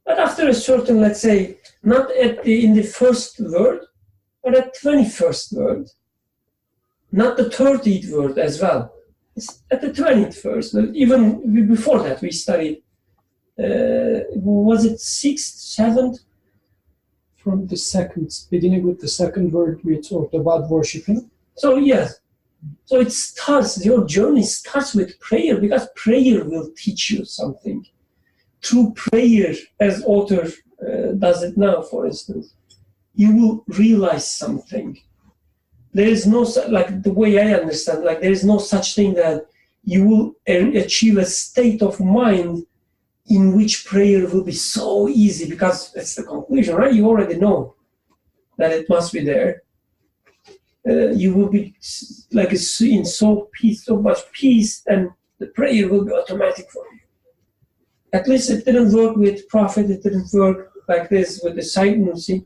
Speaker 1: but after a certain, let's say, not in the first word, but at 21st word. Not the 30th word as well. It's at the 21st. Even before that, we studied, was it 6th, 7th?
Speaker 5: From the second, beginning with the second word, we talked about worshiping.
Speaker 1: So yes, so it starts, your journey starts with prayer, because prayer will teach you something. Through prayer, as author does it now, for instance, you will realize something. There is no, like the way I understand, like there is no such thing that you will achieve a state of mind in which prayer will be so easy, because it's the conclusion, right? You already know that it must be there. You will be like in so much peace, and the prayer will be automatic for you. At least it didn't work with Prophet. It didn't work like this with the Sayyid Nursi.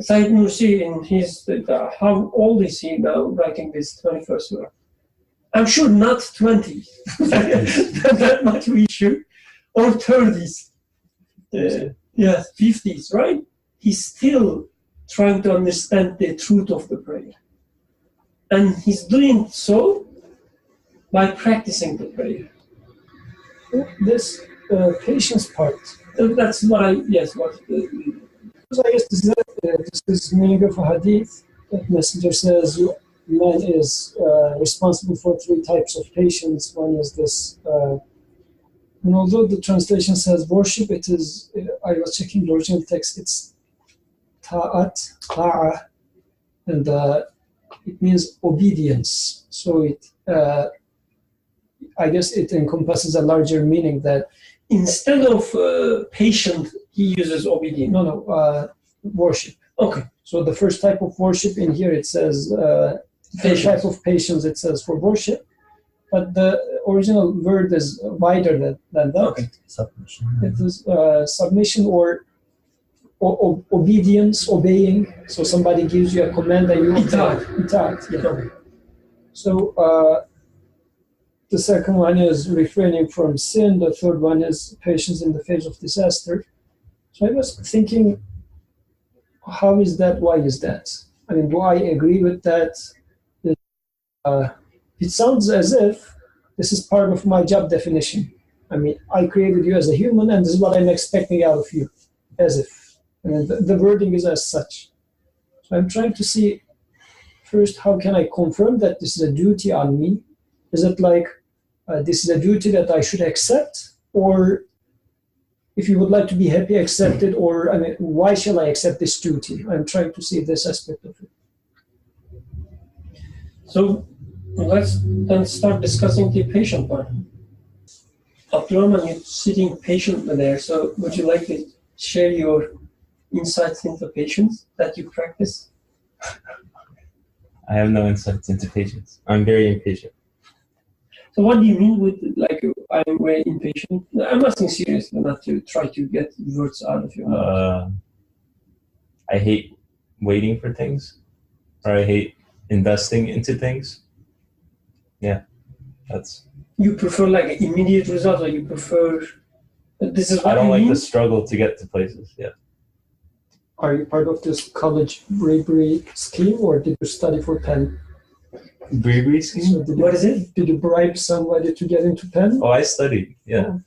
Speaker 1: Sayyid Nursi, in his, how old is he now, writing this 21st word? I'm sure not 20, that much we should, or 30s, yes, 50s, right? He's still trying to understand the truth of the prayer. And he's doing so by practicing the prayer.
Speaker 5: This patience part.
Speaker 1: That's what I, yes, what.
Speaker 5: So I guess this is meaning of a hadith. That Messenger says, man is responsible for 3 types of patience. One is this, and although the translation says worship, it is, I was checking the original text, it's ta'ah, and it means obedience. So it, I guess it encompasses a larger meaning that
Speaker 1: instead of patient, he uses obedience.
Speaker 5: No, worship.
Speaker 1: Okay.
Speaker 5: So the first type of worship in here, it says, first type of patience, it says for worship, but the original word is wider than that.
Speaker 1: Okay.
Speaker 4: Submission.
Speaker 5: It is submission or obedience, obeying. So somebody gives you a command and you itaat. Yeah.
Speaker 1: Okay.
Speaker 5: So the second one is refraining from sin. The third one is patience in the face of disaster. So I was thinking, how is that? Why is that? I mean, do I agree with that? It sounds as if this is part of my job definition. I mean, I created you as a human, and this is what I'm expecting out of you, as if. I mean, the wording is as such. So I'm trying to see, first, how can I confirm that this is a duty on me? Is it like this is a duty that I should accept, or if you would like to be happy, accept it, or I mean, why shall I accept this duty? I'm trying to see this aspect of it.
Speaker 1: So let's then start discussing the patient part. Abdurrahman, you're sitting patiently there, so would you like to share your insights into patients that you practice?
Speaker 3: I have no insights into patience. I'm very impatient.
Speaker 1: So what do you mean with, like, I'm very impatient? I'm asking seriously, not to try to get words out of your mouth.
Speaker 3: I hate waiting for things, or I hate investing into things. Yeah, that's.
Speaker 1: You prefer like immediate results, or you prefer? This is what
Speaker 3: I don't
Speaker 1: you
Speaker 3: like
Speaker 1: mean?
Speaker 3: the struggle to get to places. Yeah.
Speaker 5: Are you part of this college bribery scheme, or did you study for Penn?
Speaker 3: Bribery scheme?
Speaker 5: So did you,
Speaker 1: What is it?
Speaker 5: Did you bribe somebody to get into Penn?
Speaker 3: Oh, I studied. Yeah.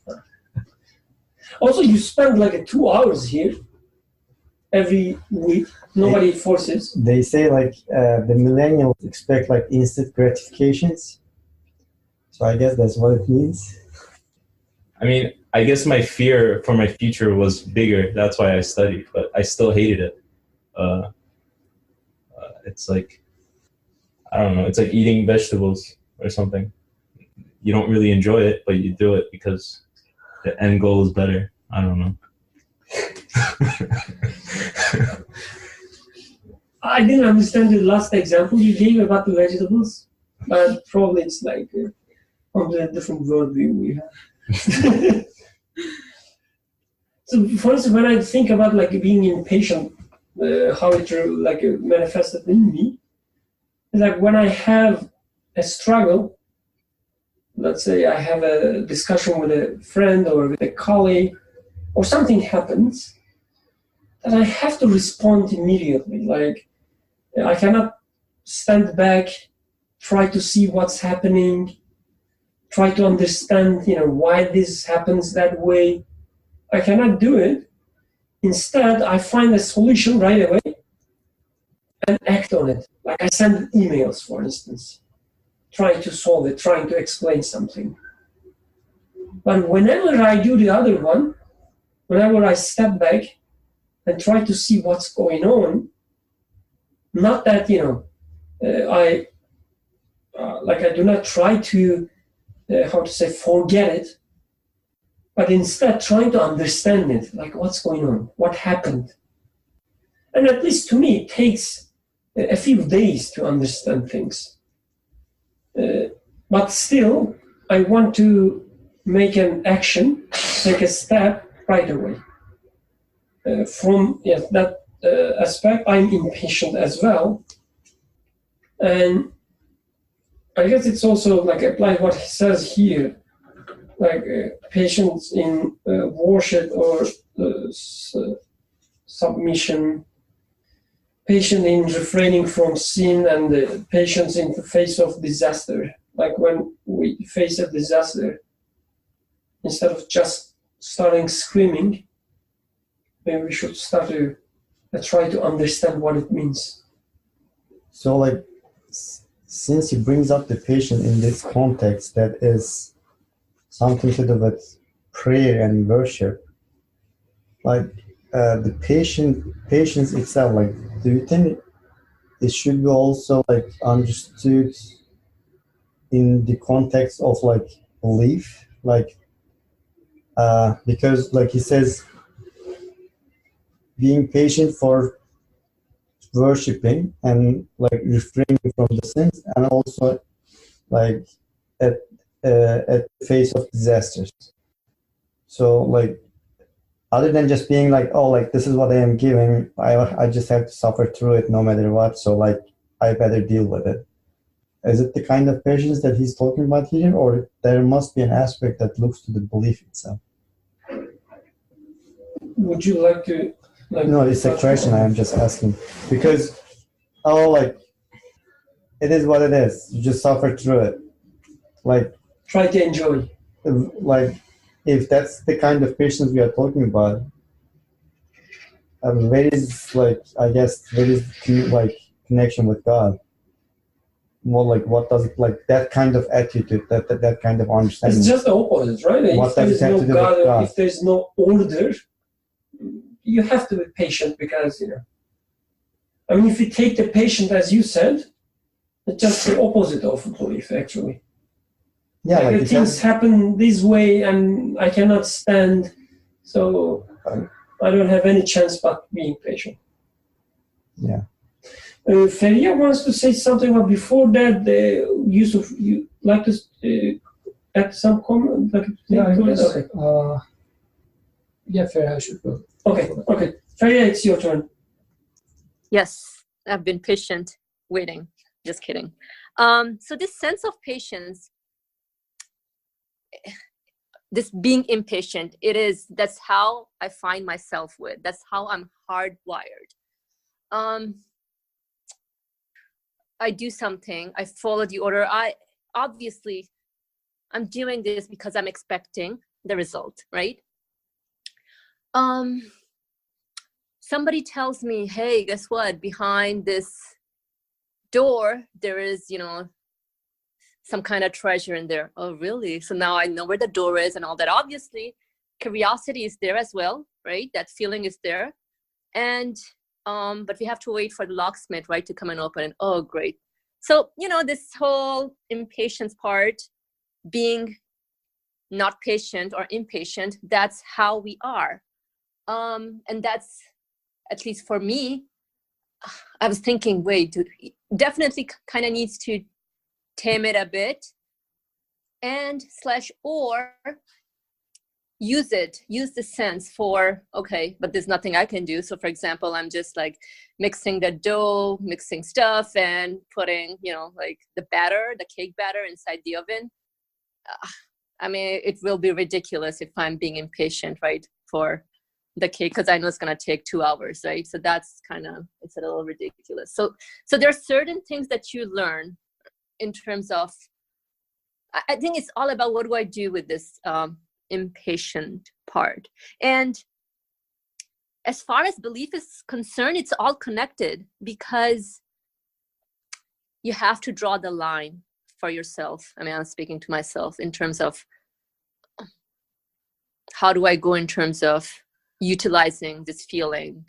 Speaker 1: Also, you spend like 2 hours here every week. Nobody forces.
Speaker 4: They say like the millennials expect like instant gratifications. So I guess that's what it means.
Speaker 3: I mean, I guess my fear for my future was bigger. That's why I studied, but I still hated it. It's like, I don't know, it's like eating vegetables or something. You don't really enjoy it, but you do it because the end goal is better. I don't know.
Speaker 1: I didn't understand the last example you gave about the vegetables, but probably it's like probably a different worldview we have. So, for instance, when I think about like being impatient, how it like manifested in me, is like when I have a struggle. Let's say I have a discussion with a friend or with a colleague, or something happens, that I have to respond immediately. Like, I cannot stand back, try to see what's happening, try to understand, why this happens that way. I cannot do it. Instead, I find a solution right away and act on it. Like I send emails, for instance, trying to solve it, trying to explain something. But whenever I do the other one, whenever I step back and try to see what's going on, not that, I do not try to, forget it, but instead trying to understand it, like what's going on, what happened. And at least to me, it takes a few days to understand things. But still, I want to make an action, take a step right away. From that aspect, I'm impatient as well. And I guess it's also like applied what he says here, like patience in worship or submission, patience in refraining from sin, and patience in the face of disaster. Like when we face a disaster, instead of just starting screaming, maybe we should start to try to understand what it means.
Speaker 4: So like, since he brings up the patient in this context that is something to do with prayer and worship, like the patience itself, like, do you think it should be also like understood in the context of like belief, like because like he says, being patient for worshiping and like refraining from the sins, and also like at the face of disasters. So like, other than just being like, oh, like this is what I am giving, I just have to suffer through it no matter what, so like I better deal with it. Is it the kind of patience that he's talking about here, or there must be an aspect that looks to the belief itself?
Speaker 1: Would you like to?
Speaker 4: No, it's a question I am just asking, because like it is what it is. You just suffer through it. Like,
Speaker 1: try to enjoy.
Speaker 4: Like, if that's the kind of patience we are talking about, where is like, I guess, where is like connection with God? more like what does it like that kind of attitude, that kind of understanding?
Speaker 1: It's just the opposite, right?
Speaker 4: What
Speaker 1: If there
Speaker 4: does
Speaker 1: is
Speaker 4: it have
Speaker 1: no
Speaker 4: to do
Speaker 1: God,
Speaker 4: with God?
Speaker 1: if there is no order, you have to be patient because, I mean, if you take the patient as you said, it's just the opposite of belief, actually.
Speaker 4: Yeah, like
Speaker 1: things happen this way and I cannot stand, so I don't have any chance but being patient.
Speaker 4: Yeah.
Speaker 1: Feria wants to say something, but before that, Yusuf, you like to add some comment?
Speaker 5: Yeah,
Speaker 1: Okay.
Speaker 5: Yeah, Feria, I should go.
Speaker 1: Okay. Feria, it's your turn.
Speaker 6: Yes, I've been patient, waiting. Just kidding. So this sense of patience, this being impatient, that's how I find myself with. That's how I'm hardwired. I do something, I follow the order. I'm doing this because I'm expecting the result, right? Somebody tells me, hey, guess what? Behind this door, there is, some kind of treasure in there. Oh, really? So now I know where the door is and all that. Obviously, curiosity is there as well, right? That feeling is there. And, but we have to wait for the locksmith, right, to come and open it. Oh, great. So, this whole impatience part, being not patient or impatient, that's how we are. And that's, at least for me, I was thinking, wait, dude, definitely kind of needs to tame it a bit and or use the sense for, okay, but there's nothing I can do. So for example, I'm just like mixing the dough, mixing stuff and putting, like the cake batter inside the oven. I mean, it will be ridiculous if I'm being impatient, right, for the cake, because I know it's going to take 2 hours, right? So that's it's a little ridiculous. So there are certain things that you learn in terms of, I think it's all about what do I do with this impatient part. And as far as belief is concerned, it's all connected, because you have to draw the line for yourself. I mean, I'm speaking to myself in terms of how do I go in terms of utilizing this feeling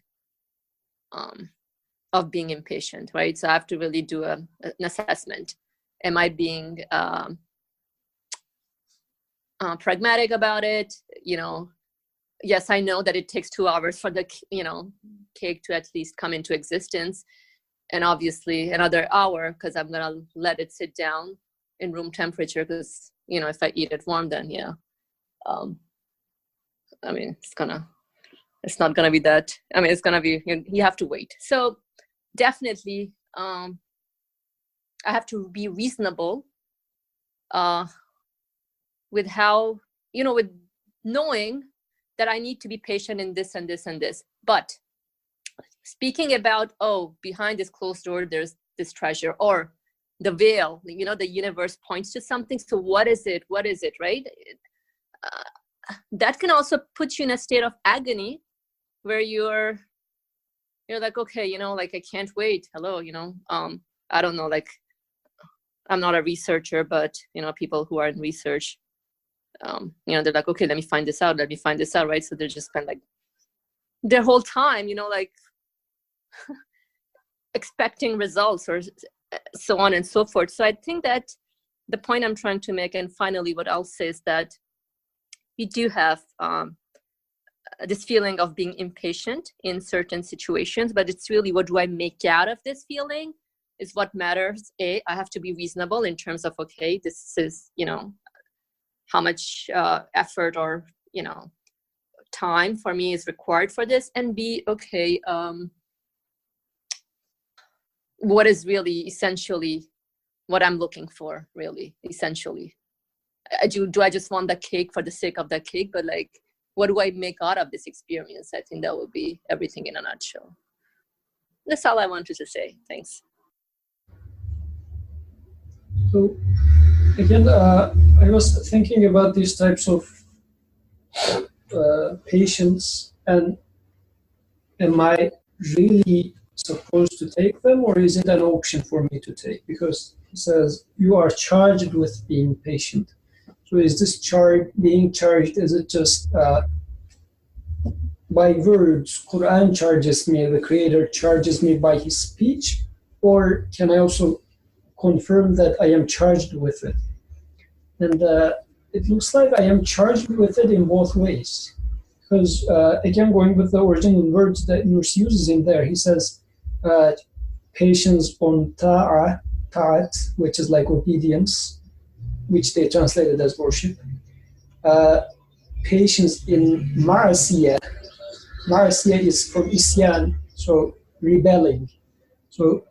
Speaker 6: of being impatient, right? So I have to really do an assessment. Am I being pragmatic about it? Yes, I know that it takes 2 hours for the cake to at least come into existence, and obviously another hour because I'm gonna let it sit down in room temperature, because if I eat it warm, then I mean, it's not gonna be that. I mean, it's gonna be, you have to wait. So definitely, I have to be reasonable with how, with knowing that I need to be patient in this and this and this. But speaking about, behind this closed door, there's this treasure, or the veil, the universe points to something. So what is it? What is it, right? That can also put you in a state of agony where you're like, okay, like I can't wait. Hello, I don't know, like I'm not a researcher, but people who are in research, they're like, okay, let me find this out, right? So they're just kind of like their whole time, like expecting results or so on and so forth. So I think that the point I'm trying to make, and finally what I'll say, is that we do have this feeling of being impatient in certain situations, but it's really, what do I make out of this feeling is what matters. I have to be reasonable in terms of, okay, this is, how much effort or, time for me is required for this, and B, okay, what is really essentially what I'm looking for, really, essentially. Do I just want the cake for the sake of the cake? But like, what do I make out of this experience? I think that would be everything in a nutshell. That's all I wanted to say. Thanks.
Speaker 5: So again, I was thinking about these types of patients, and am I really supposed to take them, or is it an option for me to take? Because He says, you are charged with being patient. So is this being charged, is it just by words, Quran charges me, the Creator charges me by His speech, or can I also confirm that I am charged with it? And it looks like I am charged with it in both ways. Because, again, going with the original words that Nurse uses in there, he says, patience on ta'at, which is like obedience, which they translated as worship. Patience in ma'asiyah. Ma'asiyah is from isyan, so rebelling. So,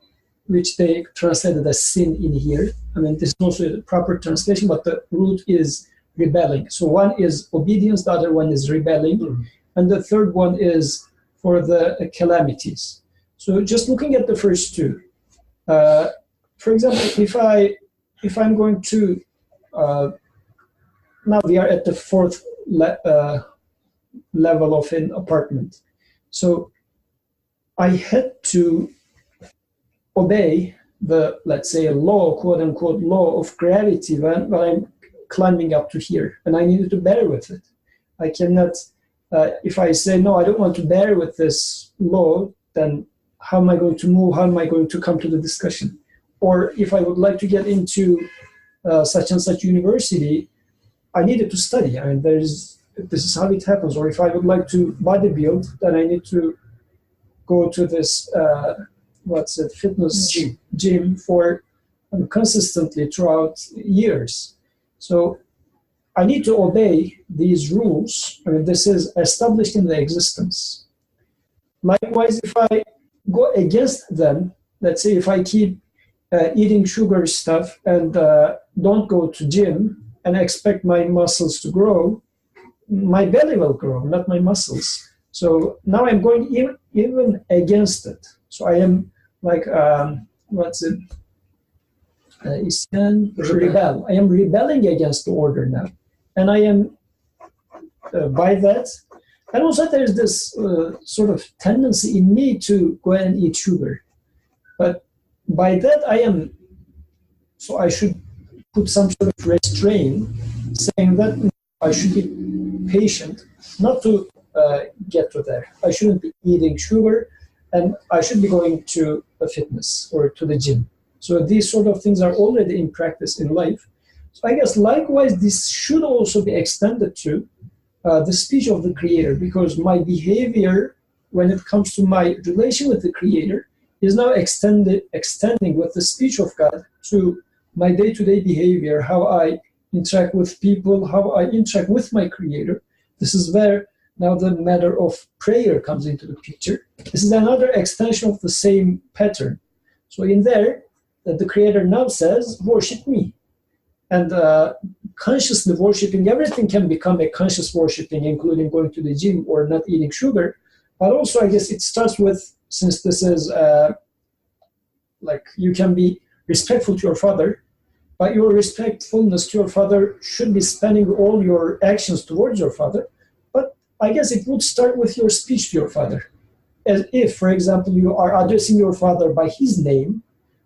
Speaker 5: which they translated as sin in here. I mean, this is also a proper translation, but the root is rebelling. So one is obedience, the other one is rebelling, and the third one is for the calamities. So just looking at the first two, for example, if I'm going to, now we are at the fourth level of an apartment. So I had to obey the, let's say, law, quote unquote, law of gravity when I'm climbing up to here, and I needed to bear with it. I cannot, if I say, no, I don't want to bear with this law, then how am I going to move? How am I going to come to the discussion? Or if I would like to get into such and such university, I needed to study. I mean, this is how it happens. Or if I would like to bodybuild, then I need to go to this, fitness gym for consistently throughout years. So I need to obey these rules. I mean, this is established in the existence. Likewise, if I go against them, let's say if I keep eating sugar stuff and don't go to gym and expect my muscles to grow, my belly will grow, not my muscles. So now I'm going even against it. So I am like, rebel. I am rebelling against the order now. And I am, by that, and also there's this sort of tendency in me to go and eat sugar. But by that I should put some sort of restraint, saying that I should be patient, not to get to there. I shouldn't be eating sugar, and I should be going to a fitness or to the gym. So these sort of things are already in practice in life. So I guess likewise, this should also be extended to the speech of the Creator, because my behavior when it comes to my relation with the Creator is now extending with the speech of God to my day-to-day behavior, how I interact with people, how I interact with my Creator. This is where now the matter of prayer comes into the picture. This is another extension of the same pattern. So in there, the Creator now says, worship me. And consciously worshiping, everything can become a conscious worshiping, including going to the gym or not eating sugar. But also, I guess it starts with, since this is like you can be respectful to your father, but your respectfulness to your father should be spanning all your actions towards your father. But I guess it would start with your speech to your father. As if, for example, you are addressing your father by his name,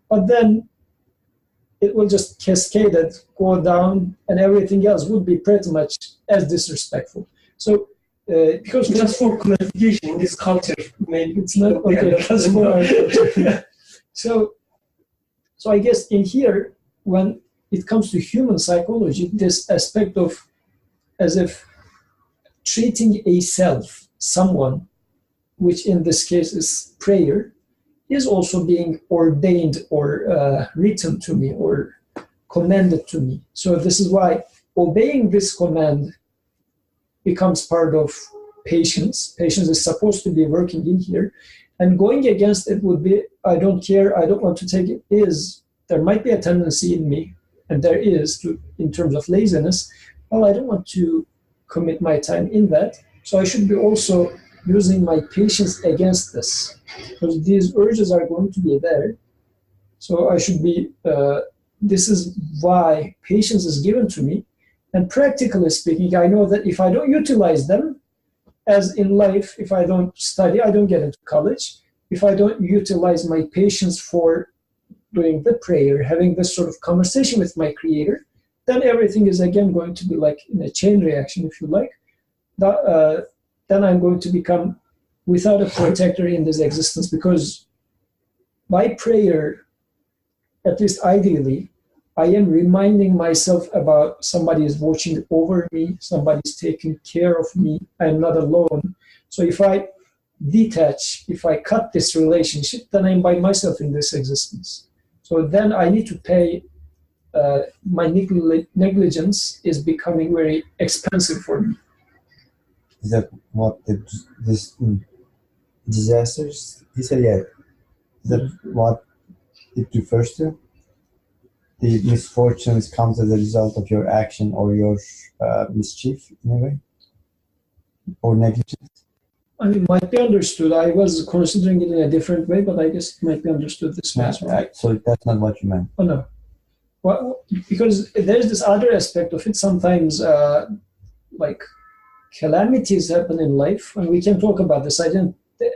Speaker 5: but then it will just cascade it, go down, and everything else would be pretty much as disrespectful. So, because
Speaker 1: just for clarification, in this culture, maybe
Speaker 5: it's not okay. So I guess in here, when it comes to human psychology, this aspect of as if treating a self, someone, which in this case is prayer, is also being ordained or written to me or commanded to me. So this is why obeying this command becomes part of patience. Patience is supposed to be working in here. And going against it would be, I don't care, I don't want to take it, there might be a tendency in me, and there is, in terms of laziness, well, I don't want to commit my time in that. So I should be also using my patience against this, because these urges are going to be there. So I should be, this is why patience is given to me. And practically speaking, I know that if I don't utilize them, as in life, if I don't study, I don't get into college. If I don't utilize my patience for doing the prayer, having this sort of conversation with my creator, then everything is again going to be like in a chain reaction, if you like. Then I'm going to become without a protector in this existence, because by prayer, at least ideally, I am reminding myself about somebody is watching over me, somebody is taking care of me, I'm not alone. So if I detach, if I cut this relationship, then I'm by myself in this existence. So then I need to pay, my negligence is becoming very expensive for me.
Speaker 4: Is that what this disasters? He said, yeah. Is that what it refers to? The misfortunes comes as a result of your action or your mischief in a way, or negligence.
Speaker 5: I mean, might be understood. I was considering it in a different way, but I guess it might be understood this way as well.
Speaker 4: So that's not what you meant.
Speaker 5: Oh no, well, because there's this other aspect of it. Sometimes, like calamities happen in life, and we can talk about this. I didn't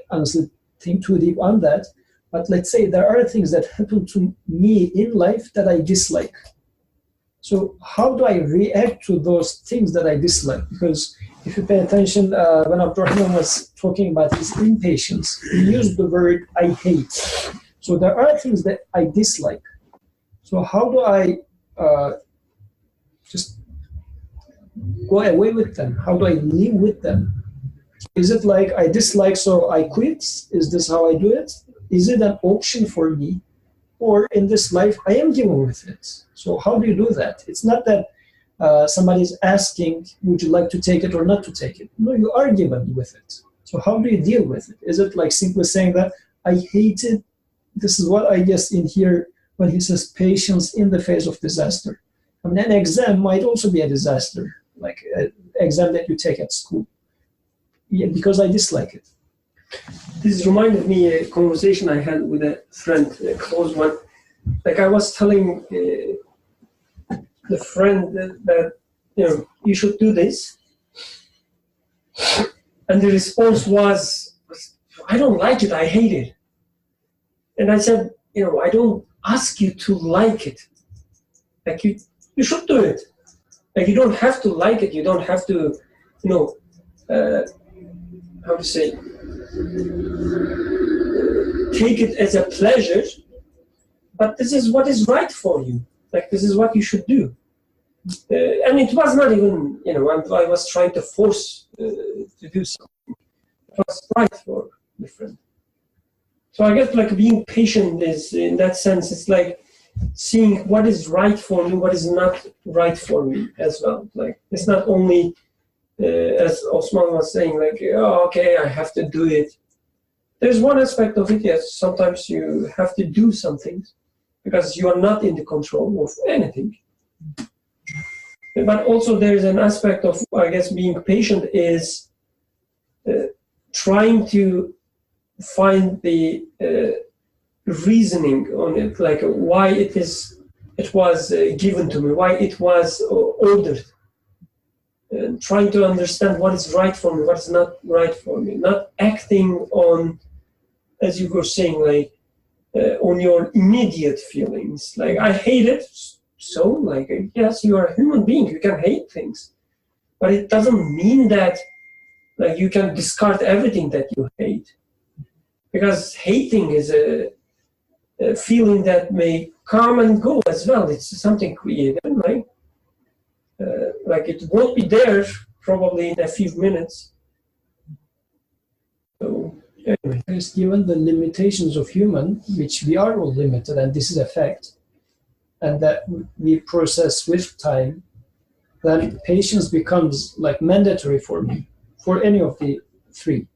Speaker 5: honestly think too deep on that. But let's say there are things that happen to me in life that I dislike. So how do I react to those things that I dislike? Because if you pay attention, when Abdurrahman was talking about his impatience, he used the word I hate. So there are things that I dislike. So how do I just go away with them? How do I live with them? Is it like I dislike, so I quit? Is this how I do it? Is it an option for me? Or in this life, I am given with it. So how do you do that? It's not that somebody is asking, would you like to take it or not to take it? No, you are given with it. So how do you deal with it? Is it like simply saying that I hate it? This is what I guess in here when he says patience in the face of disaster. I mean, an exam might also be a disaster, like an exam that you take at school. Yeah, because I dislike it.
Speaker 1: This reminded me a conversation I had with a friend, a close one. Like I was telling the friend that you should do this, and the response was, I don't like it, I hate it. And I said, I don't ask you to like it. Like you should do it. Like you don't have to like it. You don't have to, how to say, take it as a pleasure, but this is what is right for you. Like this is what you should do. And it was not even, I was trying to force to do something. It was right for the friend. So I guess like being patient is, in that sense, it's like seeing what is right for me, what is not right for me as well. Like it's not only, as Osman was saying, like, oh, okay, I have to do it. There's one aspect of it, yes, sometimes you have to do something because you are not in the control of anything. But also there's an aspect of, I guess, being patient is trying to find the reasoning on it, like why it was given to me, why it was ordered. And trying to understand what is right for me, what is not right for me. Not acting on, as you were saying, like on your immediate feelings. Like, I hate it, so, like, yes, you are a human being, you can hate things. But it doesn't mean that, like, you can discard everything that you hate. Because hating is a feeling that may come and go as well. It's something created, right? Like it won't be there probably in a few minutes. So anyway,
Speaker 5: given the limitations of human, which we are all limited, and this is a fact, and that we process with time, then patience becomes like mandatory for me, for any of the three.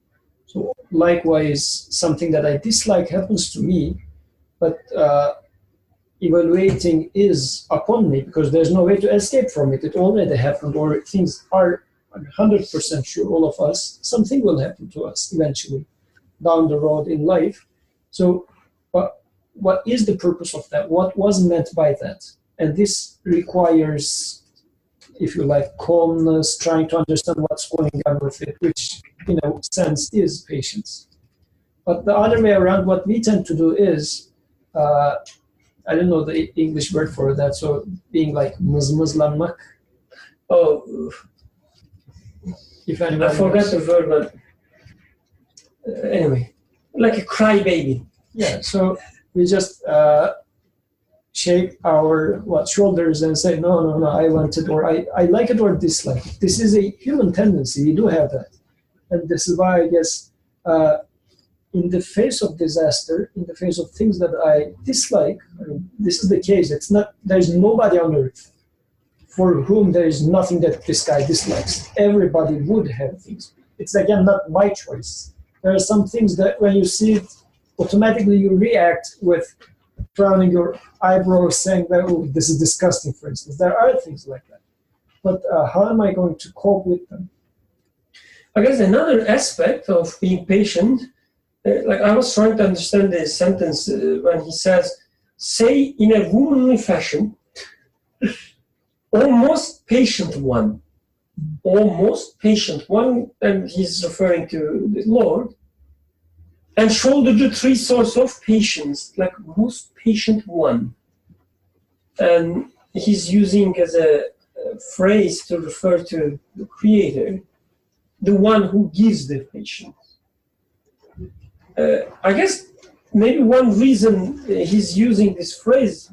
Speaker 5: So likewise, something that I dislike happens to me, but evaluating is upon me because there's no way to escape from it. It already happened, or things are 100% sure, all of us, something will happen to us eventually down the road in life. So what is the purpose of that? What was meant by that? And this requires, if you like, calmness, trying to understand what's going on with it, which, in a sense, is patience. But the other way around, what we tend to do is I don't know the English word for that. So being like mızmızlanmak.
Speaker 1: Oh,
Speaker 5: If
Speaker 1: I
Speaker 5: anyone
Speaker 1: forgot
Speaker 5: knows.
Speaker 1: the word, but anyway, like a crybaby.
Speaker 5: Yeah. So we just shake our shoulders and say, no, I want it, or I like it or dislike it. This is a human tendency. We do have that. And this is why I guess in the face of disaster, in the face of things that I dislike, I mean, this is the case. It's not, there's nobody on earth for whom there is nothing that this guy dislikes. Everybody would have things. It's again not my choice. There are some things that when you see it, automatically you react with frowning your eyebrows, saying that, oh, this is disgusting, for instance. There are things like that. But how am I going to cope with them?
Speaker 1: I guess another aspect of being patient, like I was trying to understand the sentence when he says, say in a womanly fashion, almost patient one, and he's referring to the Lord, and shoulder the three sorts of patience, like most patient one. And he's using as a phrase to refer to the Creator, the one who gives the patience. I guess maybe one reason he's using this phrase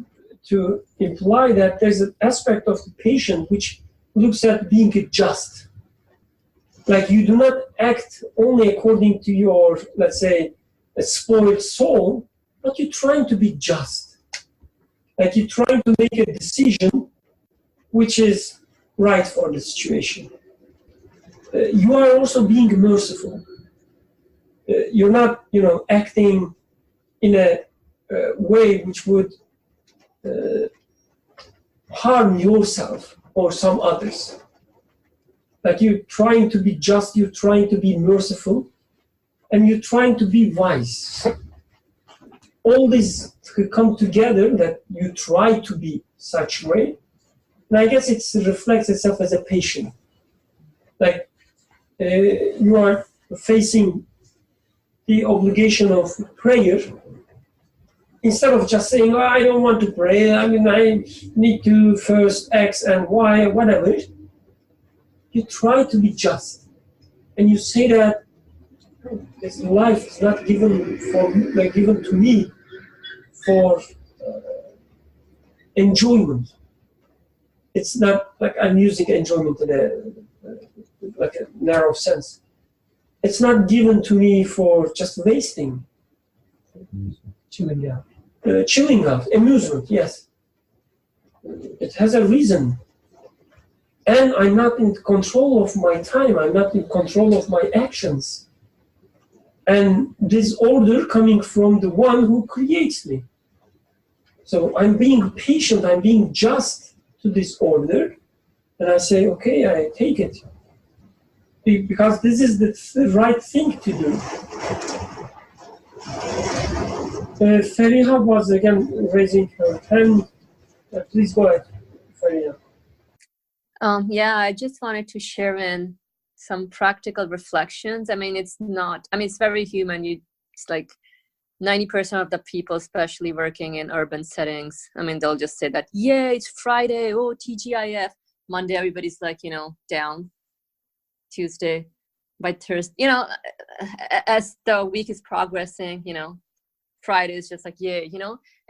Speaker 1: to imply that there's an aspect of the patient which looks at being just. Like you do not act only according to your, let's say, a spoiled soul, but you're trying to be just. Like you're trying to make a decision which is right for the situation. You are also being merciful. You're not, acting in a way which would harm yourself or some others. Like you're trying to be just, you're trying to be merciful, and you're trying to be wise. All these come together that you try to be such way, and I guess it reflects itself as a patient. Like you are facing the obligation of prayer, instead of just saying, oh, I don't want to pray, I need to first X and Y, whatever, you try to be just. And you say that this life is not given to me for enjoyment. It's not like I'm using enjoyment in a narrow sense. It's not given to me for just wasting.
Speaker 5: Chilling out.
Speaker 1: Chilling out, amusement, yes. It has a reason. And I'm not in control of my time, I'm not in control of my actions. And this order coming from the one who creates me. So I'm being patient, I'm being just to this order, and I say, okay, I take it. Because this is the right thing to do. Fariha was again raising her hand. Please go ahead, Fariha.
Speaker 6: Yeah, I just wanted to share in some practical reflections. It's very human. It's like 90% of the people, especially working in urban settings, they'll just say that, yeah, it's Friday, oh, TGIF. Monday, everybody's like, down. Tuesday, by Thursday, as the week is progressing, Friday is just like, yeah,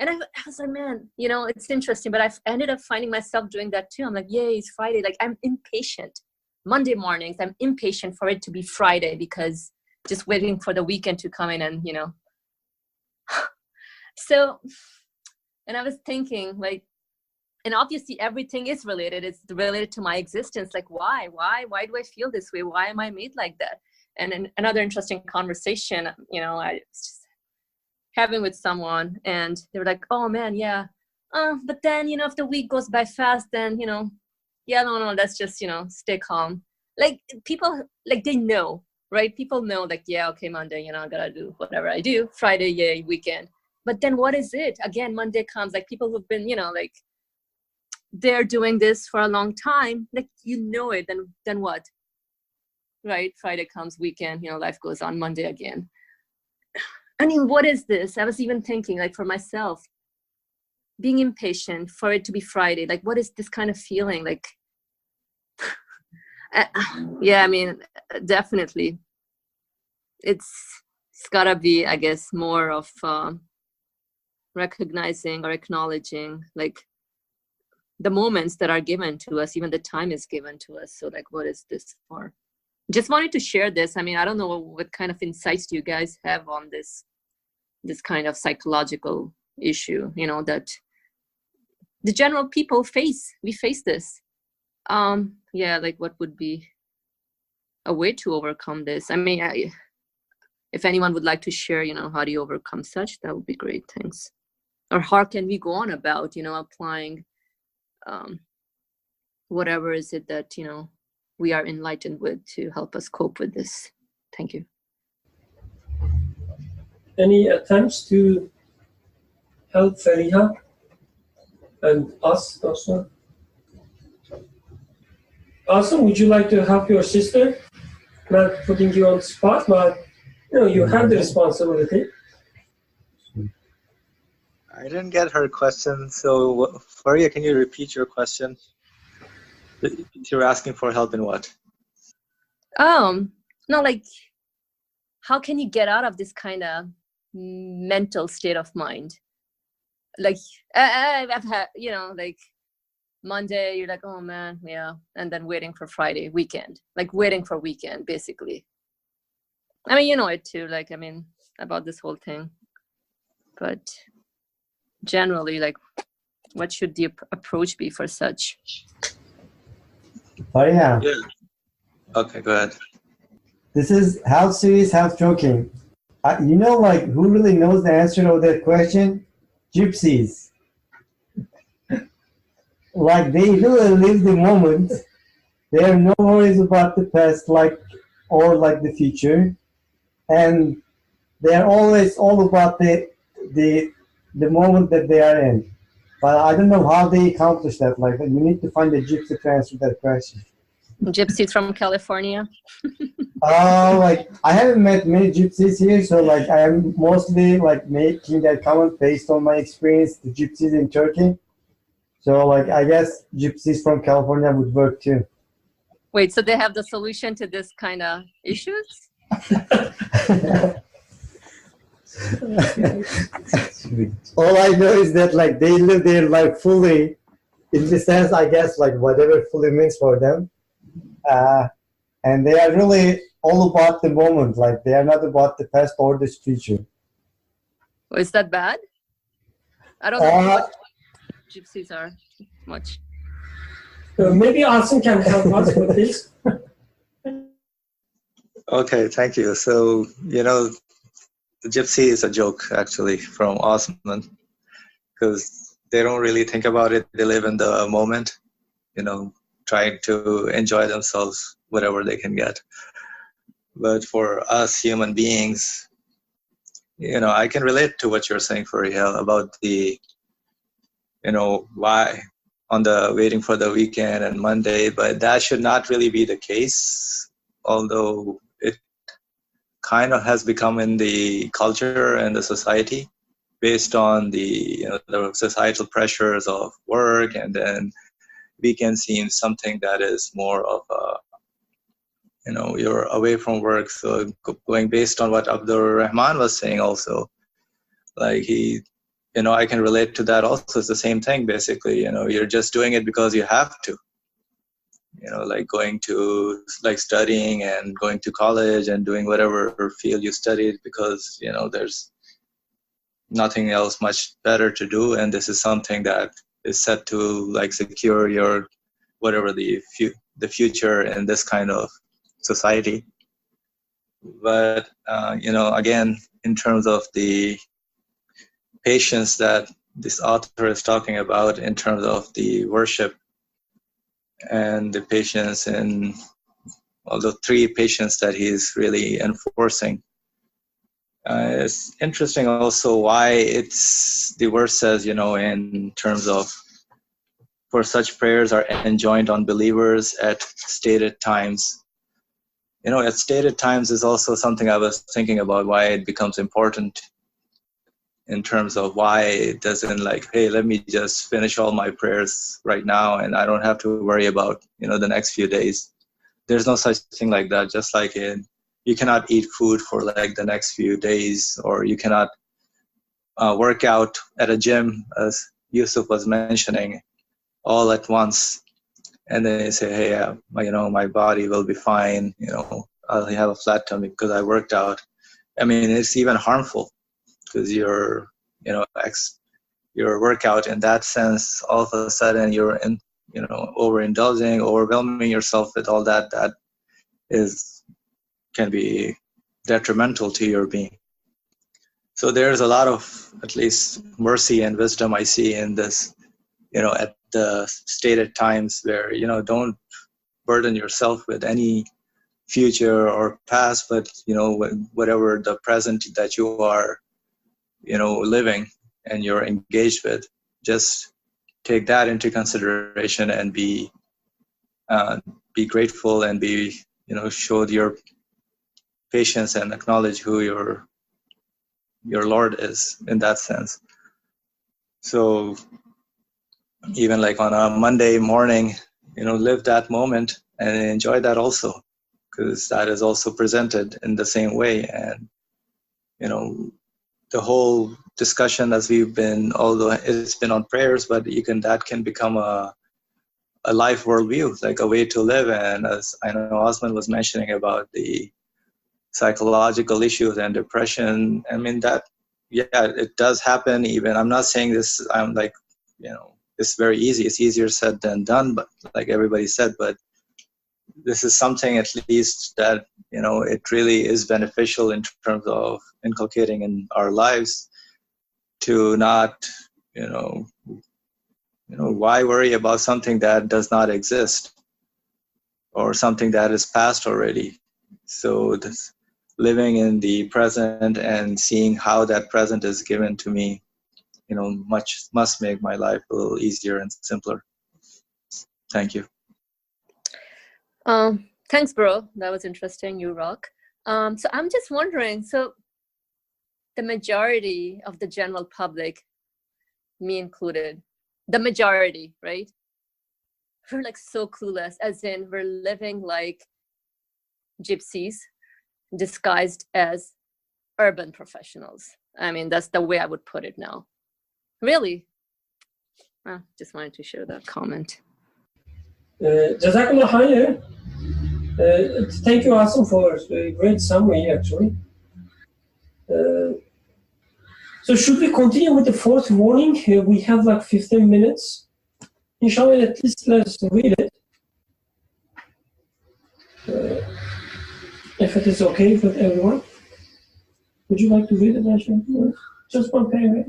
Speaker 6: and I was like, man, it's interesting, but I've ended up finding myself doing that too. I'm like, yay, it's Friday. Like I'm impatient. Monday mornings, I'm impatient for it to be Friday because just waiting for the weekend to come in and, So, and I was thinking like, and obviously everything is related. It's related to my existence. Like, why do I feel this way? Why am I made like that? And then another interesting conversation, I was just having with someone, and they were like, oh man, yeah. But then, if the week goes by fast, then, yeah, no, let's just, stay calm. Like people, like they know, right? People know like, yeah, okay, Monday, I gotta do whatever I do. Friday, yeah, weekend. But then what is it? Again, Monday comes, like people who've been, like, they're doing this for a long time, like it, then what, right? Friday comes, weekend, life goes on, Monday again. What is this? I was even thinking, like, for myself, being impatient for it to be Friday. Like, what is this kind of feeling? Like, yeah, I mean, definitely. It's gotta be, I guess, more of recognizing or acknowledging like the moments that are given to us, even the time is given to us. So like, what is this for? Just wanted to share this. I mean, I don't know what kind of insights do you guys have on this kind of psychological issue, you know, that the general people face. We face this. Yeah, like what would be a way to overcome this? I mean, if anyone would like to share, you know, how do you overcome such, that would be great. Thanks. Or how can we go on about, you know, applying whatever is it that, you know, we are enlightened with to help us cope with this. Thank you.
Speaker 1: Any attempts to help Fariha and us also? Asim, would you like to help your sister? Not putting you on the spot, but you know, you have the responsibility.
Speaker 7: I didn't get her question, so Faria, can you repeat your question? You're asking for help in what?
Speaker 6: No, like, how can you get out of this kind of mental state of mind? Like, I've had, you know, like Monday, you're like, oh man, yeah, and then waiting for Friday, weekend, like waiting for weekend, basically. I mean, you know it too, like, I mean, about this whole thing. But generally, like, what should the approach be for such?
Speaker 4: Fariha.
Speaker 7: Yeah. Okay, go ahead.
Speaker 4: This is half serious, half joking. You know, like, who really knows the answer to that question? Gypsies. Like, they really live the moment. They have no worries about the past, like, or like the future, and they are always all about the moment that they are in. But I don't know how they accomplish that. Like, you need to find a gypsy to answer that question.
Speaker 6: Gypsies from California.
Speaker 4: Like, I haven't met many gypsies here, so like I am mostly like making that comment based on my experience, the gypsies in Turkey. So like, I guess gypsies from California would work too.
Speaker 6: Wait, so they have the solution to this kind of issues?
Speaker 4: All I know is that like they live their life fully, in the sense, I guess, like whatever fully means for them. And they are really all about the moment, like they are not about the past or the future.
Speaker 6: Oh, is that bad? I don't know what gypsies are much.
Speaker 1: Maybe Asim can help us with this.
Speaker 7: Okay, thank you. So, you know, the gypsy is a joke actually from Osman, because they don't really think about it. They live in the moment, you know, trying to enjoy themselves, whatever they can get. But for us human beings, you know, I can relate to what you're saying, Fariha, about the, you know, why on the waiting for the weekend and Monday, but that should not really be the case, although it kind of has become in the culture and the society based on the, you know, the societal pressures of work, and then weekend seems something that is more of a, you know, you're away from work. So going based on what Abdul Rahman was saying also, like he, you know, I can relate to that also. It's the same thing basically, you know, you're just doing it because you have to, you know, like going to, like studying and going to college and doing whatever field you studied because, you know, there's nothing else much better to do. And this is something that is set to like secure your, whatever the future in this kind of society. But, you know, again, in terms of the patience that this author is talking about in terms of the worship and the patience and all the three patience that he's really enforcing. It's interesting also why it's, the verse says, you know, in terms of, for such prayers are enjoined on believers at stated times. You know, at stated times is also something I was thinking about, why it becomes important in terms of why it doesn't like, hey, let me just finish all my prayers right now and I don't have to worry about, the next few days. There's no such thing like that. Just like you cannot eat food for like the next few days, or you cannot work out at a gym, as Yusuf was mentioning, all at once. And then you say, hey, my body will be fine. I'll have a flat tummy because I worked out. I mean, it's even harmful because your workout in that sense, all of a sudden you're overindulging, overwhelming yourself with all that can be detrimental to your being. So there's a lot of at least mercy and wisdom I see in this, at the stated times where, don't burden yourself with any future or past, but, whatever the present that you are, living and you're engaged with, just take that into consideration and be grateful and show your patience and acknowledge who your Lord is in that sense. So even like on a Monday morning, live that moment and enjoy that also, because that is also presented in the same way. And, the whole discussion as we've been, although it's been on prayers, but that can become a life worldview, like a way to live. And as I know Osman was mentioning about the psychological issues and depression, I mean it does happen. Even I'm not saying this, I'm like, it's very easy. It's easier said than done, but like everybody said, but this is something at least that, it really is beneficial in terms of inculcating in our lives to not, why worry about something that does not exist or something that is past already. So this living in the present and seeing how that present is given to me, must make my life a little easier and simpler. Thank you.
Speaker 6: Thanks, bro. That was interesting. You rock. So I'm just wondering, so the majority of the general public, me included, the majority, right? We're like so clueless, as in we're living like gypsies disguised as urban professionals. I mean, that's the way I would put it now. Really? Just wanted to share that comment.
Speaker 1: Jazakallah khair. Thank you, Asim, for a great summary, actually. So should we continue with the fourth warning? We have like 15 minutes. Inshallah, at least let's read it. If it is okay with everyone. Would you like to read it, Asha? Just one paragraph.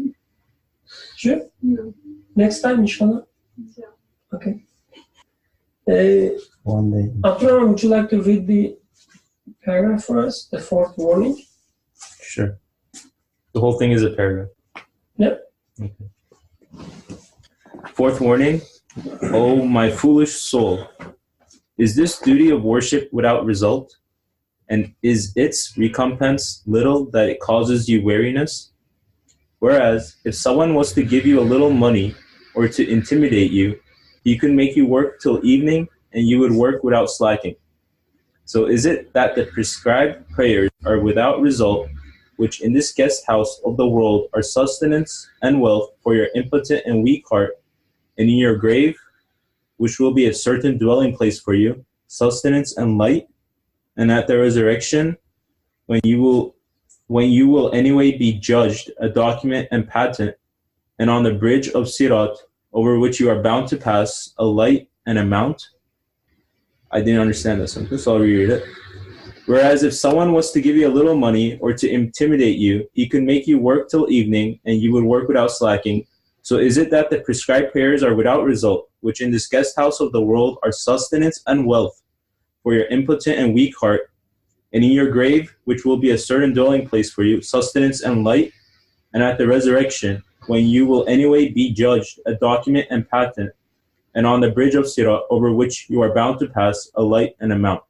Speaker 1: Sure? No. Next time, inshallah? Yeah. Okay.
Speaker 4: One day.
Speaker 1: Abdurrahman, would you like to read the paragraph for us, the fourth warning?
Speaker 3: Sure. The whole thing is a paragraph.
Speaker 1: Yep.
Speaker 3: Okay. Fourth warning. O my foolish soul, is this duty of worship without result? And is its recompense little that it causes you weariness? Whereas, if someone was to give you a little money or to intimidate you, he could make you work till evening, and you would work without slacking. So is it that the prescribed prayers are without result, which in this guest house of the world are sustenance and wealth for your impotent and weak heart, and in your grave, which will be a certain dwelling place for you, sustenance and light, and at the resurrection, when you will anyway be judged, a document and patent, and on the bridge of Sirat, over which you are bound to pass, a light and a mount? I didn't understand this one, so I'll reread it. Whereas if someone was to give you a little money or to intimidate you, he could make you work till evening, and you would work without slacking. So is it that the prescribed prayers are without result, which in this guest house of the world are sustenance and wealth for your impotent and weak heart, and in your grave, which will be a certain dwelling place for you, sustenance and light, and at the resurrection, when you will anyway be judged, a document and patent, and on the bridge of Sirat, over which you are bound to pass, a light and a mount?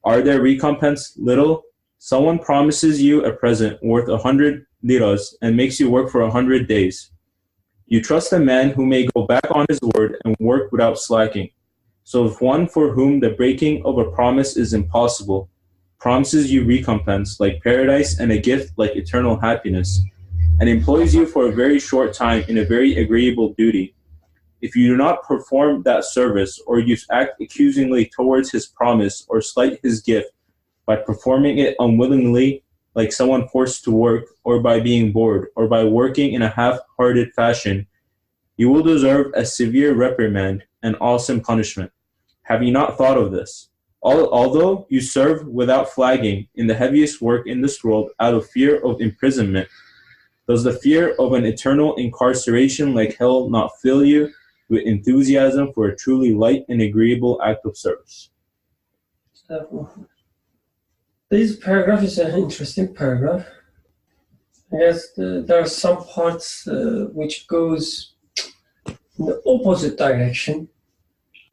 Speaker 3: Are their recompense little? Someone promises you a present worth 100 liras and makes you work for 100 days. You trust a man who may go back on his word and work without slacking. So if one for whom the breaking of a promise is impossible promises you recompense like paradise and a gift like eternal happiness, and employs you for a very short time in a very agreeable duty, if you do not perform that service, or you act accusingly towards his promise, or slight his gift by performing it unwillingly, like someone forced to work, or by being bored, or by working in a half-hearted fashion, you will deserve a severe reprimand and awesome punishment. Have you not thought of this? Although you serve without flagging in the heaviest work in this world out of fear of imprisonment, does the fear of an eternal incarceration like hell not fill you with enthusiasm for a truly light and agreeable act of service?
Speaker 1: This paragraph is an interesting paragraph. I guess there are some parts which goes in the opposite direction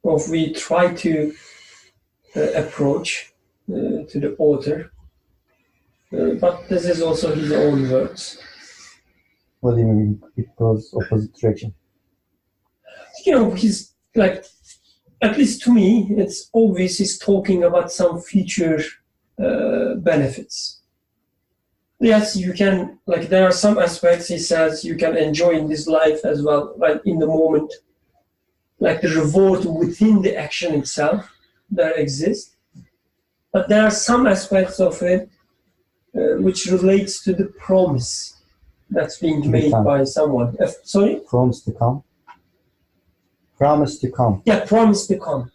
Speaker 1: of we try to approach to the author. But this is also his own words.
Speaker 4: What do you mean it goes opposite direction?
Speaker 1: He's like, at least to me, it's obvious he's talking about some future benefits. Yes, you can, like, there are some aspects he says you can enjoy in this life as well, like in the moment, like the reward within the action itself that exists. But there are some aspects of it which relates to the promise that's being made by someone. Sorry?
Speaker 4: Promise to come. Promise to come.
Speaker 1: Yeah, promise to come.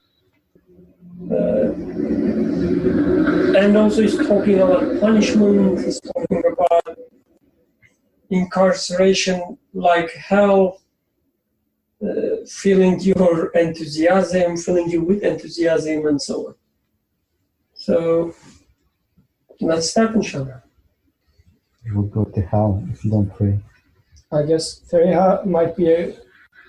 Speaker 1: And also he's talking about punishment, he's talking about incarceration like hell, filling your enthusiasm, filling you with enthusiasm and so on. So let's start, inshallah.
Speaker 4: You will go to hell if you don't pray.
Speaker 5: I guess Feriha might be a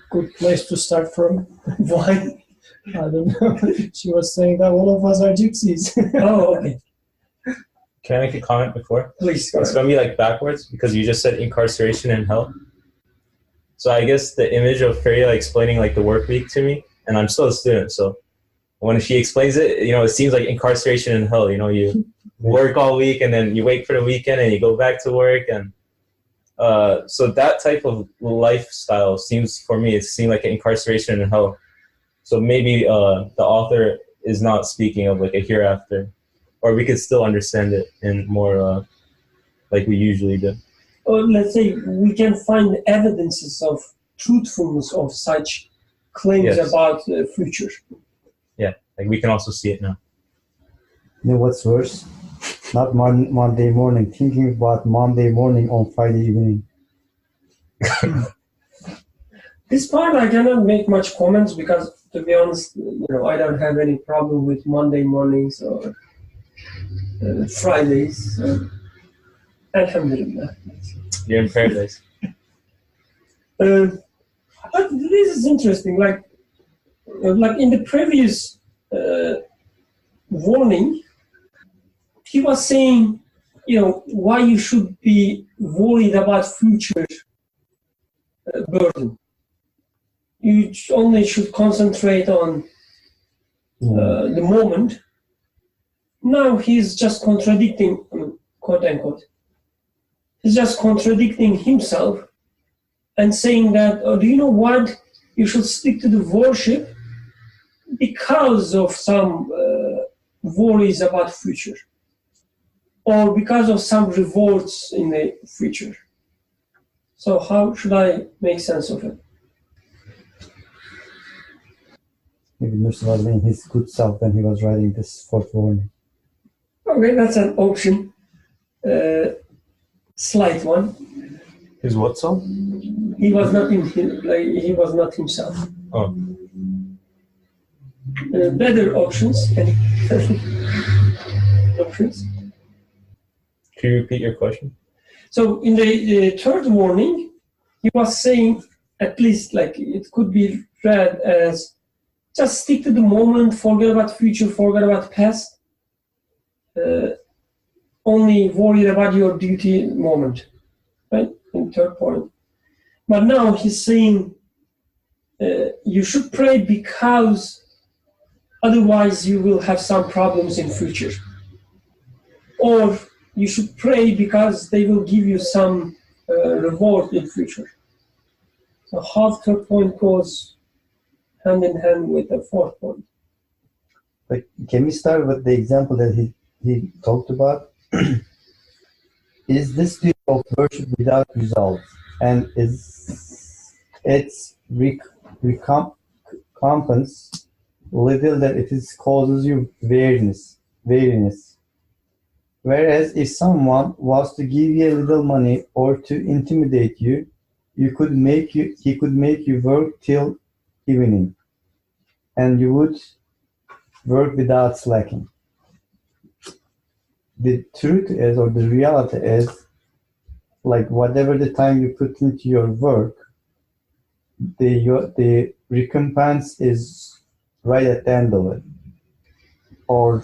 Speaker 5: good place to start from.
Speaker 1: Why?
Speaker 5: I don't know. She was saying that all of us are gypsies.
Speaker 1: Oh, okay.
Speaker 3: Can I make a comment before?
Speaker 1: Please, go
Speaker 3: It's
Speaker 1: ahead.
Speaker 3: going to be like backwards because you just said incarceration and hell. So I guess the image of Feria explaining like the work week to me, and I'm still a student, so when she explains it, it seems like incarceration and hell. You work all week and then you wait for the weekend and you go back to work, and so that type of lifestyle seems for me, it seemed like an incarceration and hell. So maybe the author is not speaking of like a hereafter, or we could still understand it in more like we usually do.
Speaker 1: Or let's say we can find evidences of truthfulness of such claims
Speaker 3: Yes.
Speaker 1: about the future.
Speaker 3: Yeah, like we can also see it now.
Speaker 4: You know what's worse? Not Monday morning, thinking about Monday morning on Friday evening.
Speaker 1: This part I cannot make much comments because, to be honest, I don't have any problem with Monday mornings or Fridays. So, alhamdulillah.
Speaker 3: You're in paradise.
Speaker 1: But this is interesting. Like in the previous warning, he was saying, why you should be worried about future burden. You only should concentrate on the moment. Now he's just contradicting, quote unquote. He's just contradicting himself and saying that, do you know what? You should stick to the worship because of some worries about future, or because of some rewards in the future. So how should I make sense of it?
Speaker 4: Maybe Nurse was being his good self when he was writing this fourth warning.
Speaker 1: Okay, that's an option. Slight one.
Speaker 3: His what song?
Speaker 1: He was not he was not himself.
Speaker 3: Oh.
Speaker 1: Better options. Options.
Speaker 3: Can you repeat your question?
Speaker 1: So in the third warning, he was saying, at least it could be read as, just stick to the moment, forget about future, forget about past. Only worry about your duty moment. right? In third point. But now he's saying you should pray because otherwise you will have some problems in future. Or you should pray because they will give you some reward in future. So how third point goes hand in hand with the fourth point.
Speaker 4: But can we start with the example that he talked about? Is this type of worship without results, and is its recompense little that it is causes you weariness? Whereas if someone was to give you a little money or to intimidate you, he could make you work till evening, and you would work without slacking. The truth is, or the reality is, like whatever the time you put into your work, the recompense is right at the end of it. Or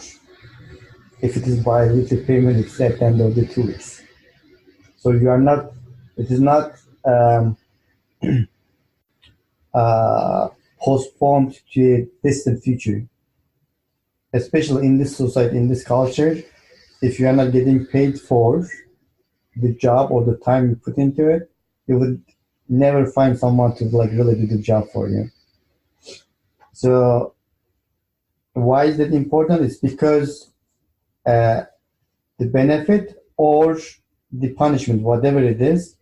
Speaker 4: if it is bi-weekly payment, it's at the end of the 2 weeks. So you are not, it is not postponed to a distant future. Especially in this society, in this culture, if you are not getting paid for the job or the time you put into it, you would never find someone to like really do the job for you. So why is that important? It's because the benefit or the punishment, whatever it is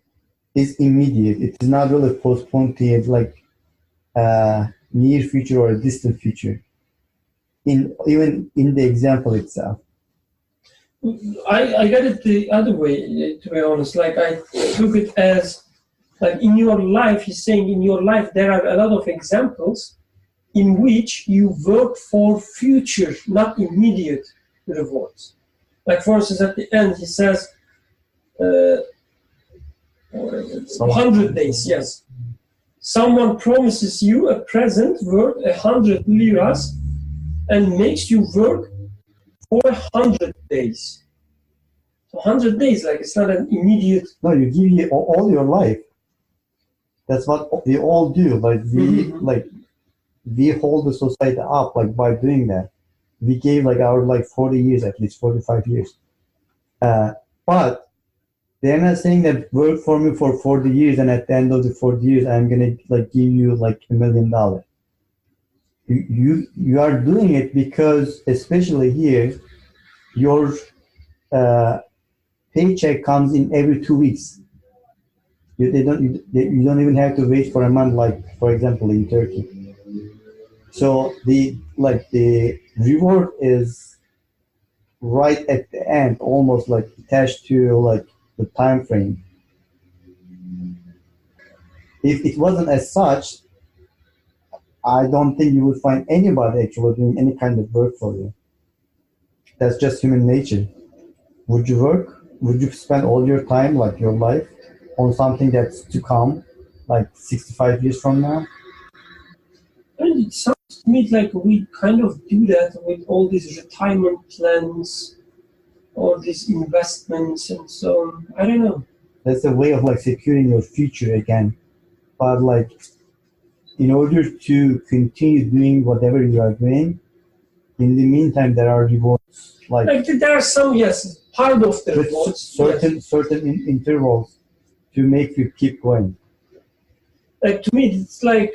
Speaker 4: immediate. It is not really postponed to like near future or a distant future. Even in the example itself.
Speaker 1: I got it the other way, to be honest. Like I took it as, like in your life, he's saying in your life there are a lot of examples in which you work for future, not immediate rewards. Like for instance, at the end he says, 100 days, yes. Someone promises you a present worth 100 liras and makes you work for 100 days. So 100 days, like it's not an immediate.
Speaker 4: No, you give you all your life. That's what we all do. Like we hold the society up like by doing that. We gave like our like 40 years, at least 45 years. But they're not saying that work for me for 40 years and at the end of the 40 years I'm gonna like give you like $1 million. You are doing it because, especially here, your paycheck comes in every 2 weeks. You don't even have to wait for a month, like for example in Turkey. So the reward is right at the end, almost like attached to like the time frame. If it wasn't as such, I don't think you would find anybody actually doing any kind of work for you. That's just human nature. Would you work? Would you spend all your time, like your life, on something that's to come, like 65 years from now?
Speaker 1: And it sounds to me like we kind of do that with all these retirement plans, all these investments and so on. I don't know.
Speaker 4: That's a way of like securing your future again. But like, in order to continue doing whatever you are doing, in the meantime, there are rewards. Like
Speaker 1: there are some, yes, part of the rewards.
Speaker 4: Certain intervals to make you keep going.
Speaker 1: Like to me, it's like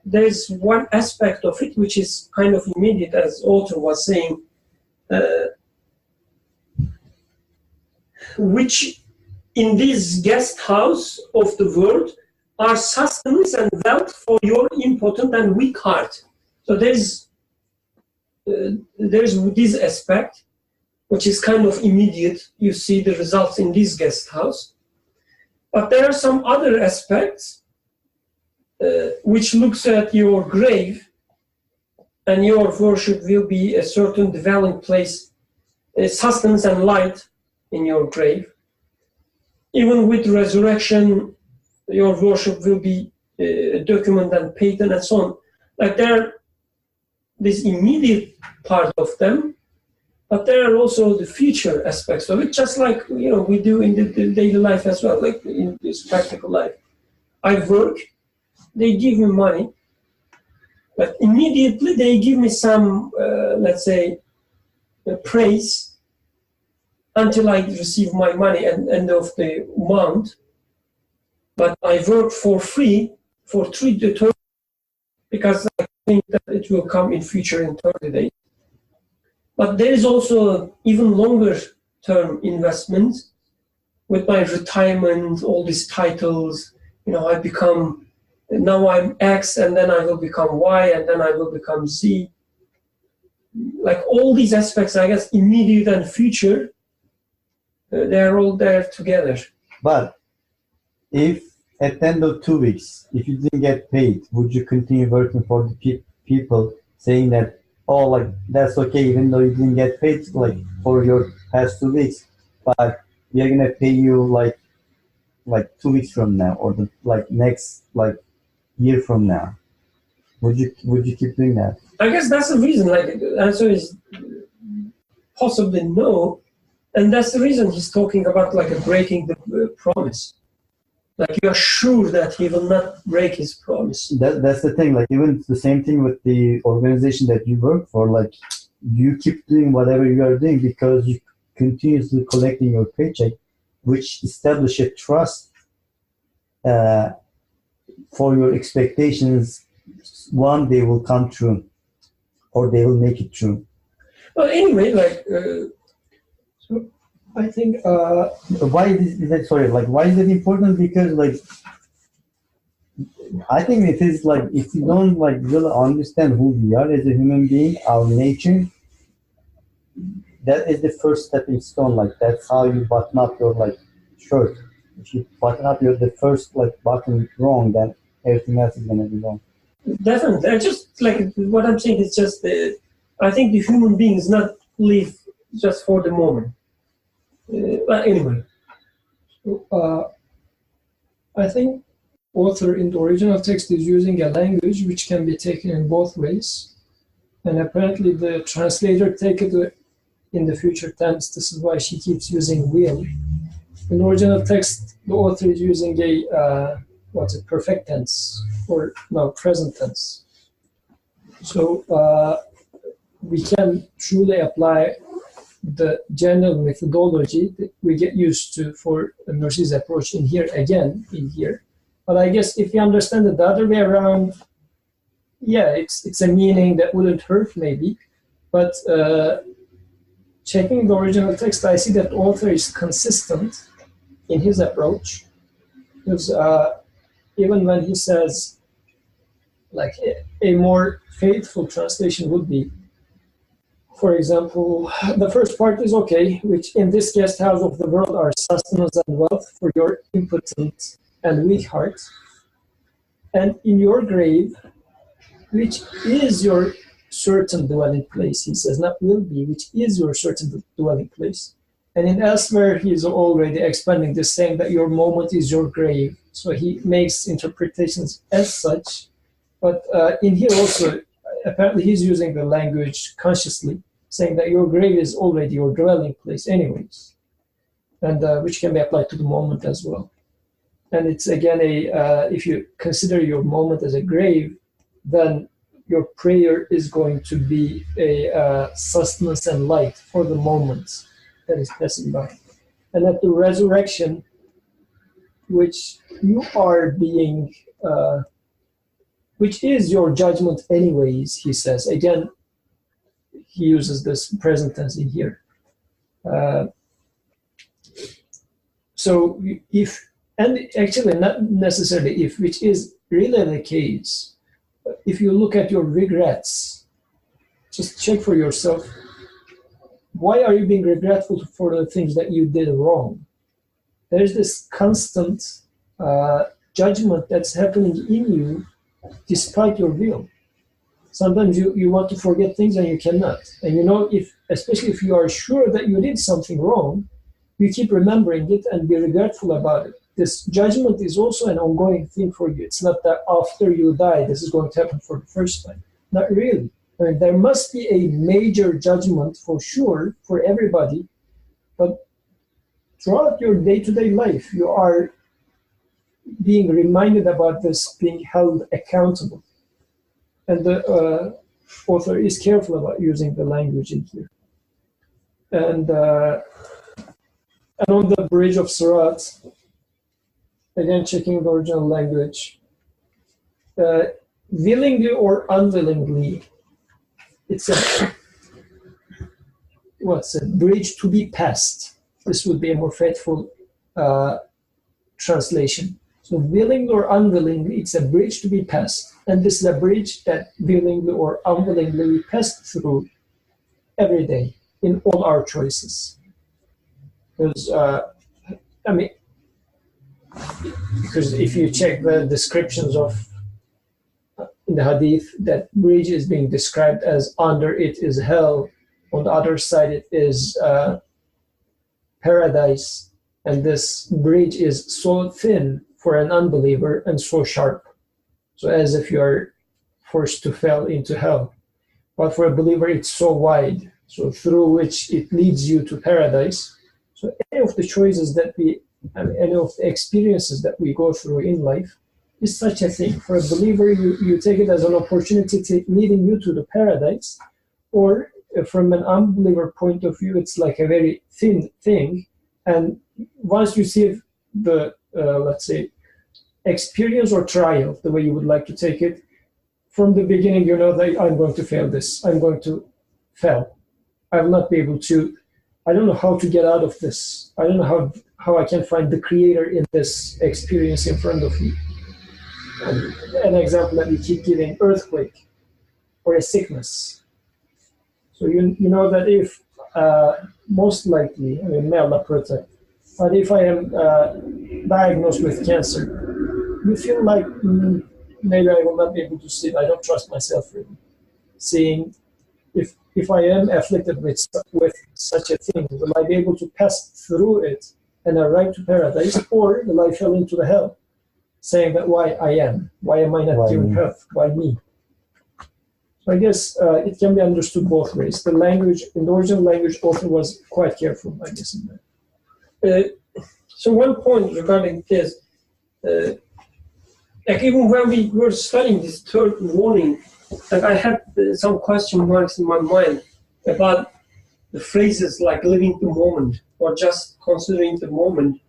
Speaker 1: there's one aspect of it which is kind of immediate, as author was saying, which in this guest house of the world are sustenance and wealth for your impotent and weak heart. So there's this aspect, which is kind of immediate. You see the results in this guest house. But there are some other aspects which looks at your grave, and your worship will be a certain dwelling place, sustenance and light in your grave. Even with resurrection, your worship will be a document and patent and so on. Like there are this immediate part of them, But there are also the future aspects of it, just like we do in the daily life as well, like in this practical life. I work, they give me money, but immediately they give me some, let's say, praise until I receive my money at the end of the month. But I work for free for 3 to 30 because I think that it will come in future in 30 days. But there is also even longer term investment with my retirement, all these titles. I become, now I'm X, and then I will become Y, and then I will become Z. Like all these aspects, I guess, immediate and future, they're all there together.
Speaker 4: But if at the end of 2 weeks, if you didn't get paid, would you continue working for the people saying that, oh, like, that's okay, even though you didn't get paid, like, for your past 2 weeks, but we are gonna pay you like 2 weeks from now, or the next year from now? Would you keep doing that?
Speaker 1: I guess that's the reason. Like, the answer is possibly no, and that's the reason he's talking about like breaking the promise. Like, you are sure that he will not break his promise.
Speaker 4: That's the thing. Like, even the same thing with the organization that you work for. Like, you keep doing whatever you are doing because you continuously collecting your paycheck, which establish a trust for your expectations. One day will come true, or they will make it true.
Speaker 1: Well, anyway, so I think
Speaker 4: why is that? Sorry, why is it important? Because I think it is if you don't really understand who we are as a human being, our nature, that is the first stepping stone. That's how you button up your shirt. If you button up the first button wrong, then everything else is gonna be wrong.
Speaker 1: Definitely. I just what I'm saying is just I think the human being is not live just for the moment. But anyway,
Speaker 5: I think author in the original text is using a language which can be taken in both ways, and apparently the translator take it in the future tense. This is why she keeps using will. In the original text, the author is using a perfect tense, or no, present tense. So we can truly apply the general methodology that we get used to for Nursi's approach in here. But I guess if you understand it the other way around, yeah, it's a meaning that wouldn't hurt maybe. But checking the original text, I see that the author is consistent in his approach. Because even when he says, a more faithful translation would be, for example, the first part is okay, which in this guest house of the world are sustenance and wealth for your impotent and weak heart, and in your grave, which is your certain dwelling place, he says, not will be, which is your certain dwelling place. And in elsewhere, he is already expanding this, saying that your moment is your grave. So he makes interpretations as such. But in here also, apparently he's using the language consciously, saying that your grave is already your dwelling place anyways, and which can be applied to the moment as well. And it's again if you consider your moment as a grave, then your prayer is going to be a sustenance and light for the moment that is passing by. And at the resurrection, which you are being, which is your judgment anyways, he says. Again, he uses this present tense in here. So if, and actually not necessarily if, which is really the case, if you look at your regrets, just check for yourself, why are you being regretful for the things that you did wrong? There's this constant judgment that's happening in you despite your will. Sometimes you want to forget things and you cannot. And especially if you are sure that you did something wrong, you keep remembering it and be regretful about it. This judgment is also an ongoing thing for you. It's not that after you die, this is going to happen for the first time. Not really.
Speaker 1: I mean, there must be a major judgment for sure for everybody, but throughout your day-to-day life, you are being reminded about this, being held accountable. And the author is careful about using the language in here. And on the bridge of Sirat, again checking the original language, willingly or unwillingly, it's a bridge to be passed. This would be a more faithful translation. So willingly or unwillingly, it's a bridge to be passed. And this is a bridge that willingly or unwillingly we pass through every day in all our choices. Because, because if you check the descriptions of in the hadith, that bridge is being described as under it is hell, on the other side it is paradise, and this bridge is so thin for an unbeliever and so sharp, so as if you are forced to fall into hell. But for a believer it's so wide, so through which it leads you to paradise. So any of the choices that any of the experiences that we go through in life is such a thing. For a believer, you take it as an opportunity leading you to the paradise, or from an unbeliever point of view, it's like a very thin thing. And once you see the, let's say, experience or trial, the way you would like to take it, from the beginning, you know that I'm going to fail this. I'm going to fail. I will not be able to, I don't know how to get out of this. I don't know how I can find the creator in this experience in front of me. An example that we keep giving, earthquake or a sickness. So you know that if, most likely, may Allah protect, but if I am diagnosed with cancer, you feel like maybe I will not be able to sleep. I don't trust myself really. Seeing if I am afflicted with such a thing, will I be able to pass through it and arrive to paradise, or will I fall into the hell? Saying that why am I not given health? Why me? So I guess it can be understood both ways. The language, in the original language, author was quite careful, I guess, in that. So one point regarding this, like even when we were studying this third warning, like I had some question marks in my mind about the phrases like living the moment or just considering the moment.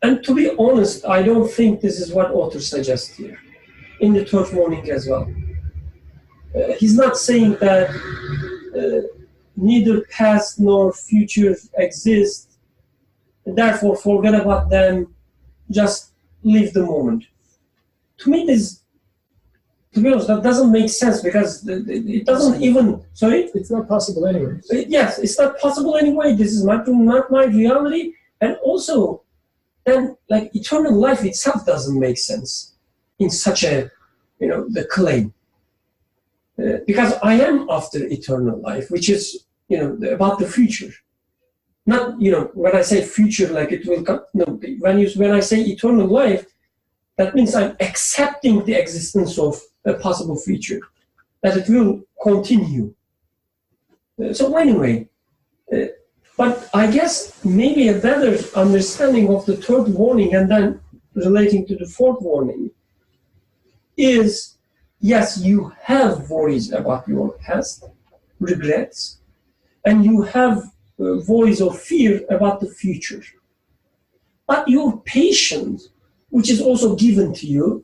Speaker 1: And to be honest, I don't think this is what author suggests here, in the third warning as well. He's not saying that neither past nor future exist, and therefore forget about them, just live the moment. To me, this, to be honest, that doesn't make sense, because it doesn't even, sorry?
Speaker 5: It's not possible anyway.
Speaker 1: Yes, it's not possible anyway. This is not my reality. And also, then, like, eternal life itself doesn't make sense in such a, the claim. Because I am after eternal life, which is, about the future. Not, when I say future, like it will come, no, when I say eternal life, that means I'm accepting the existence of a possible future, that it will continue. So anyway, but I guess maybe a better understanding of the third warning and then relating to the fourth warning is, yes, you have worries about your past, regrets, and you have voice of fear about the future. But your patience, which is also given to you,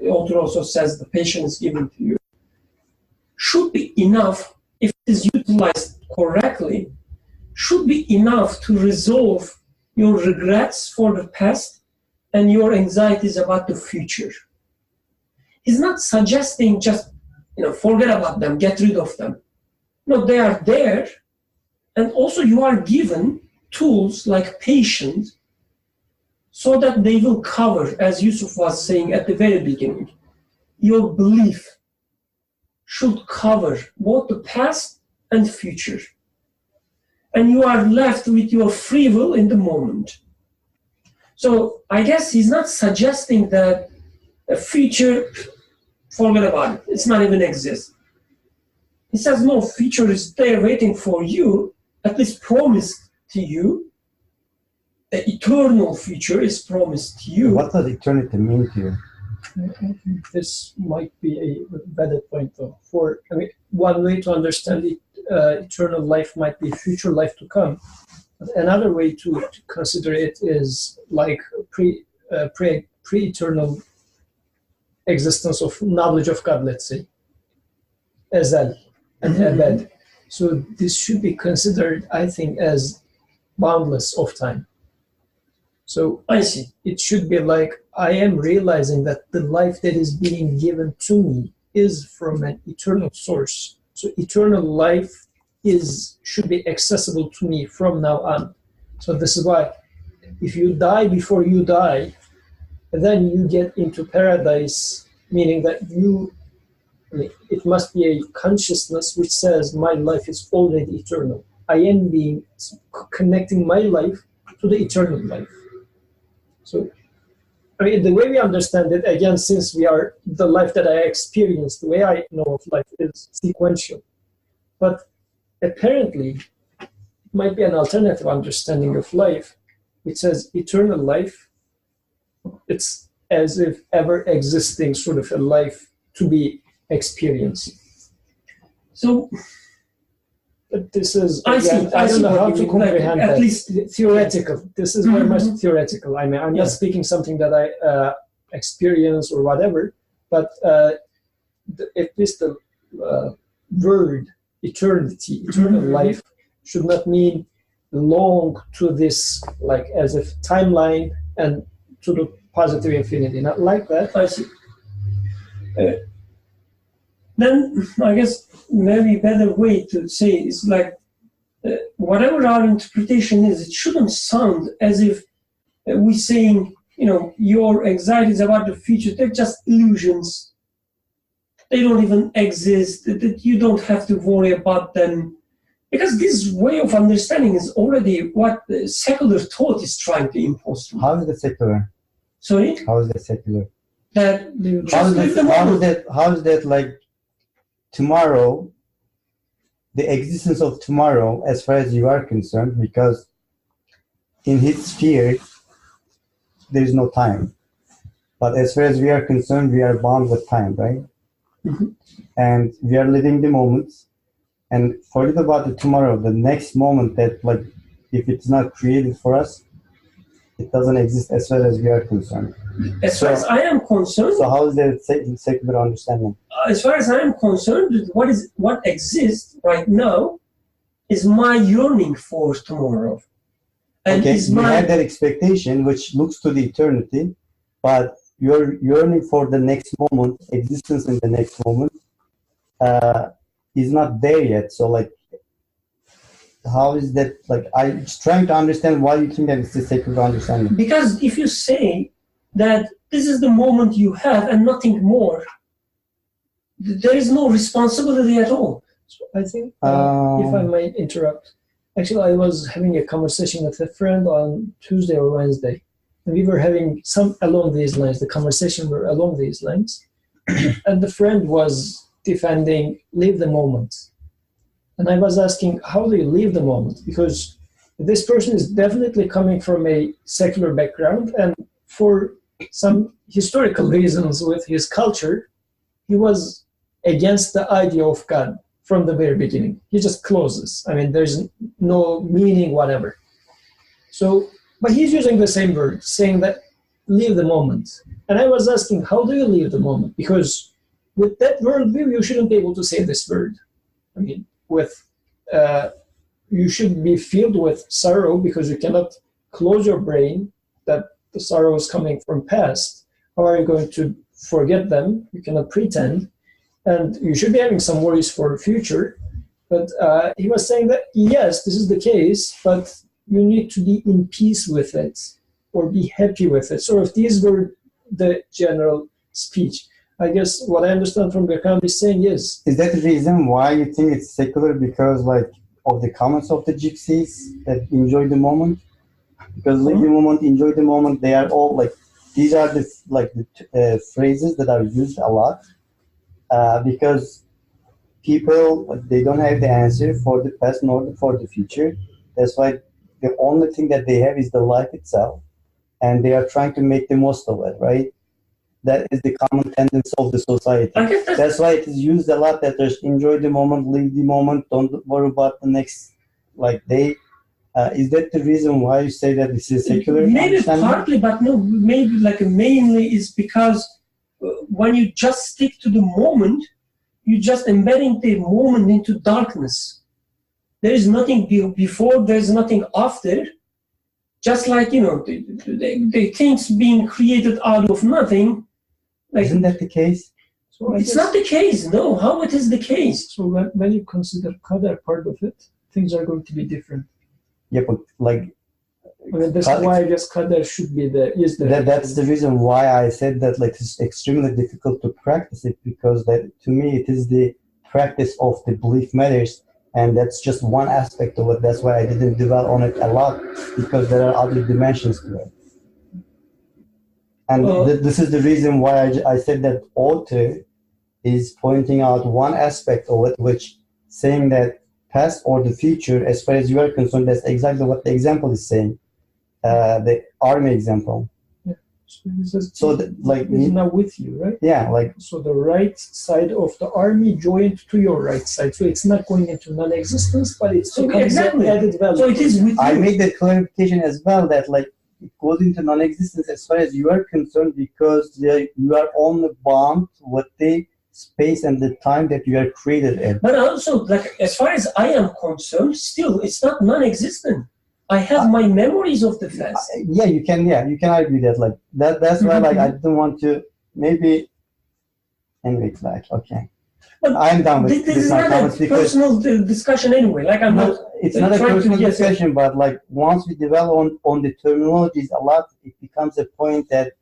Speaker 1: author also says the patience given to you, should be enough, if it is utilized correctly, should be enough to resolve your regrets for the past and your anxieties about the future. He's not suggesting just, forget about them, get rid of them. No, they are there. And also you are given tools like patience so that they will cover, as Yusuf was saying at the very beginning, your belief should cover both the past and future. And you are left with your free will in the moment. So I guess he's not suggesting that a future, forget about it, it's not even exist. He says no future is there waiting for you, at least promised to you. The eternal future is promised to you.
Speaker 4: What does eternity mean to you?
Speaker 5: I think this might be a better point, though. One way to understand it, eternal life might be future life to come. But another way to consider it is like pre-eternal existence of knowledge of God, let's say, Ezel and Ebed. So this should be considered, I think, as boundless of time. So
Speaker 1: I see.
Speaker 5: It should be like I am realizing that the life that is being given to me is from an eternal source. So eternal life should be accessible to me from now on. So this is why if you die before you die, then you get into paradise, meaning that it must be a consciousness which says my life is already eternal. I am connecting my life to the eternal life. So, the way we understand it, again, since we are the life that I experience, the way I know of life is sequential. But apparently, it might be an alternative understanding of life, which says eternal life, it's as if ever existing sort of a life to be experienced.
Speaker 1: So,
Speaker 5: but this is,
Speaker 1: I
Speaker 5: don't know how to comprehend
Speaker 1: at
Speaker 5: that.
Speaker 1: least
Speaker 5: Theoretical. This is very much theoretical. I mean, I'm not speaking something that I experience or whatever, but at least the word eternity, eternal life, should not mean long to this, like as if timeline and to the positive infinity. Not like that.
Speaker 1: I see. Then I guess maybe a better way to say is like whatever our interpretation is, it shouldn't sound as if we're saying, your anxieties about the future, they're just illusions. They don't even exist, that you don't have to worry about them. Because this way of understanding is already what the secular thought is trying to impose.
Speaker 4: How is that secular?
Speaker 1: Sorry?
Speaker 4: How is that secular?
Speaker 1: That
Speaker 4: How is that like tomorrow, the existence of tomorrow, as far as you are concerned, because in his sphere, there is no time. But as far as we are concerned, we are bound with time, right?
Speaker 1: Mm-hmm.
Speaker 4: And we are living the moment. And forget about the tomorrow, the next moment that, like, if it's not created for us, it doesn't exist as far as we are concerned.
Speaker 1: As far as I am concerned,
Speaker 4: so how is that secular understanding?
Speaker 1: As far as I am concerned, what exists right now is my yearning for tomorrow. And
Speaker 4: okay, you have that expectation which looks to the eternity, but you're yearning for the next moment, existence in the next moment, is not there yet. So, like, how is that? Like, I'm just trying to understand why you think that it's a secular understanding.
Speaker 1: Because if you say that this is the moment you have and nothing more, there is no responsibility at all.
Speaker 5: So I think, if I might interrupt, actually I was having a conversation with a friend on Tuesday or Wednesday, and we were having some along these lines. The conversation were along these lines, and the friend was defending live the moment. And I was asking, how do you live the moment? Because this person is definitely coming from a secular background, and for some historical reasons with his culture, he was against the idea of God from the very beginning. He just closes. I mean, there's no meaning, whatever. So, but he's using the same word, saying that live the moment. And I was asking, how do you live the moment? Because with that worldview, you shouldn't be able to say this word. I mean, you should be filled with sorrow because you cannot close your brain that the sorrow is coming from past. How are you going to forget them? You cannot pretend. And you should be having some worries for the future. But he was saying that, yes, this is the case, but you need to be in peace with it or be happy with it. So if these were the general speech, I guess what I understand from Gökhan is saying is
Speaker 4: that the reason why you think it's secular? Because, like, of the comments of the gypsies that enjoy the moment? Because live the moment, enjoy the moment, they are all like, these are the phrases that are used a lot. Because people, they don't have the answer for the past nor for the future. That's why the only thing that they have is the life itself, and they are trying to make the most of it, right? That is the common tendency of the society.
Speaker 1: I guess
Speaker 4: That's why it is used a lot, that there's enjoy the moment, live the moment, don't worry about the next day. Is that the reason why you say that this is secular?
Speaker 1: Maybe partly, but no, maybe mainly is because when you just stick to the moment, you just embedding the moment into darkness. There is nothing before, there's nothing after. Just like, the things being created out of nothing.
Speaker 4: Isn't that the case?
Speaker 5: So
Speaker 1: It's not the case, no. How it is the case?
Speaker 5: So when you consider qadar part of it, things are going to be different.
Speaker 4: Yeah, but
Speaker 5: That's why I guess qadar should be
Speaker 4: that's the reason why I said that it's extremely difficult to practice it, because that to me it is the practice of the belief matters, and that's just one aspect of it. That's why I didn't dwell on it a lot, because there are other dimensions to it. And this is the reason why I said that author is pointing out one aspect of it, which saying that past or the future, as far as you are concerned, that's exactly what the example is saying. The army example.
Speaker 5: Yeah. So he says,
Speaker 4: he's
Speaker 5: not with you, right?
Speaker 4: Yeah,
Speaker 5: so the right side of the army joined to your right side. So it's not going into non-existence, but it's
Speaker 1: exactly
Speaker 5: added value.
Speaker 1: So it is with you.
Speaker 4: I made that clarification as well, that it goes into non-existence as far as you are concerned, because you are only bound with the space and the time that you are created in.
Speaker 1: But also, as far as I am concerned, still, it's not non-existent. I have my memories of the past.
Speaker 4: Yeah, you can argue that. That's why, I didn't want to, maybe, anyway, okay.
Speaker 1: But
Speaker 4: I'm done with
Speaker 1: this is
Speaker 4: my
Speaker 1: not
Speaker 4: comments,
Speaker 1: a
Speaker 4: because
Speaker 1: personal discussion anyway. I'm not.
Speaker 4: It's not a
Speaker 1: trying to
Speaker 4: personal
Speaker 1: get-
Speaker 4: discussion, but once we develop on the terminologies a lot, it becomes a point that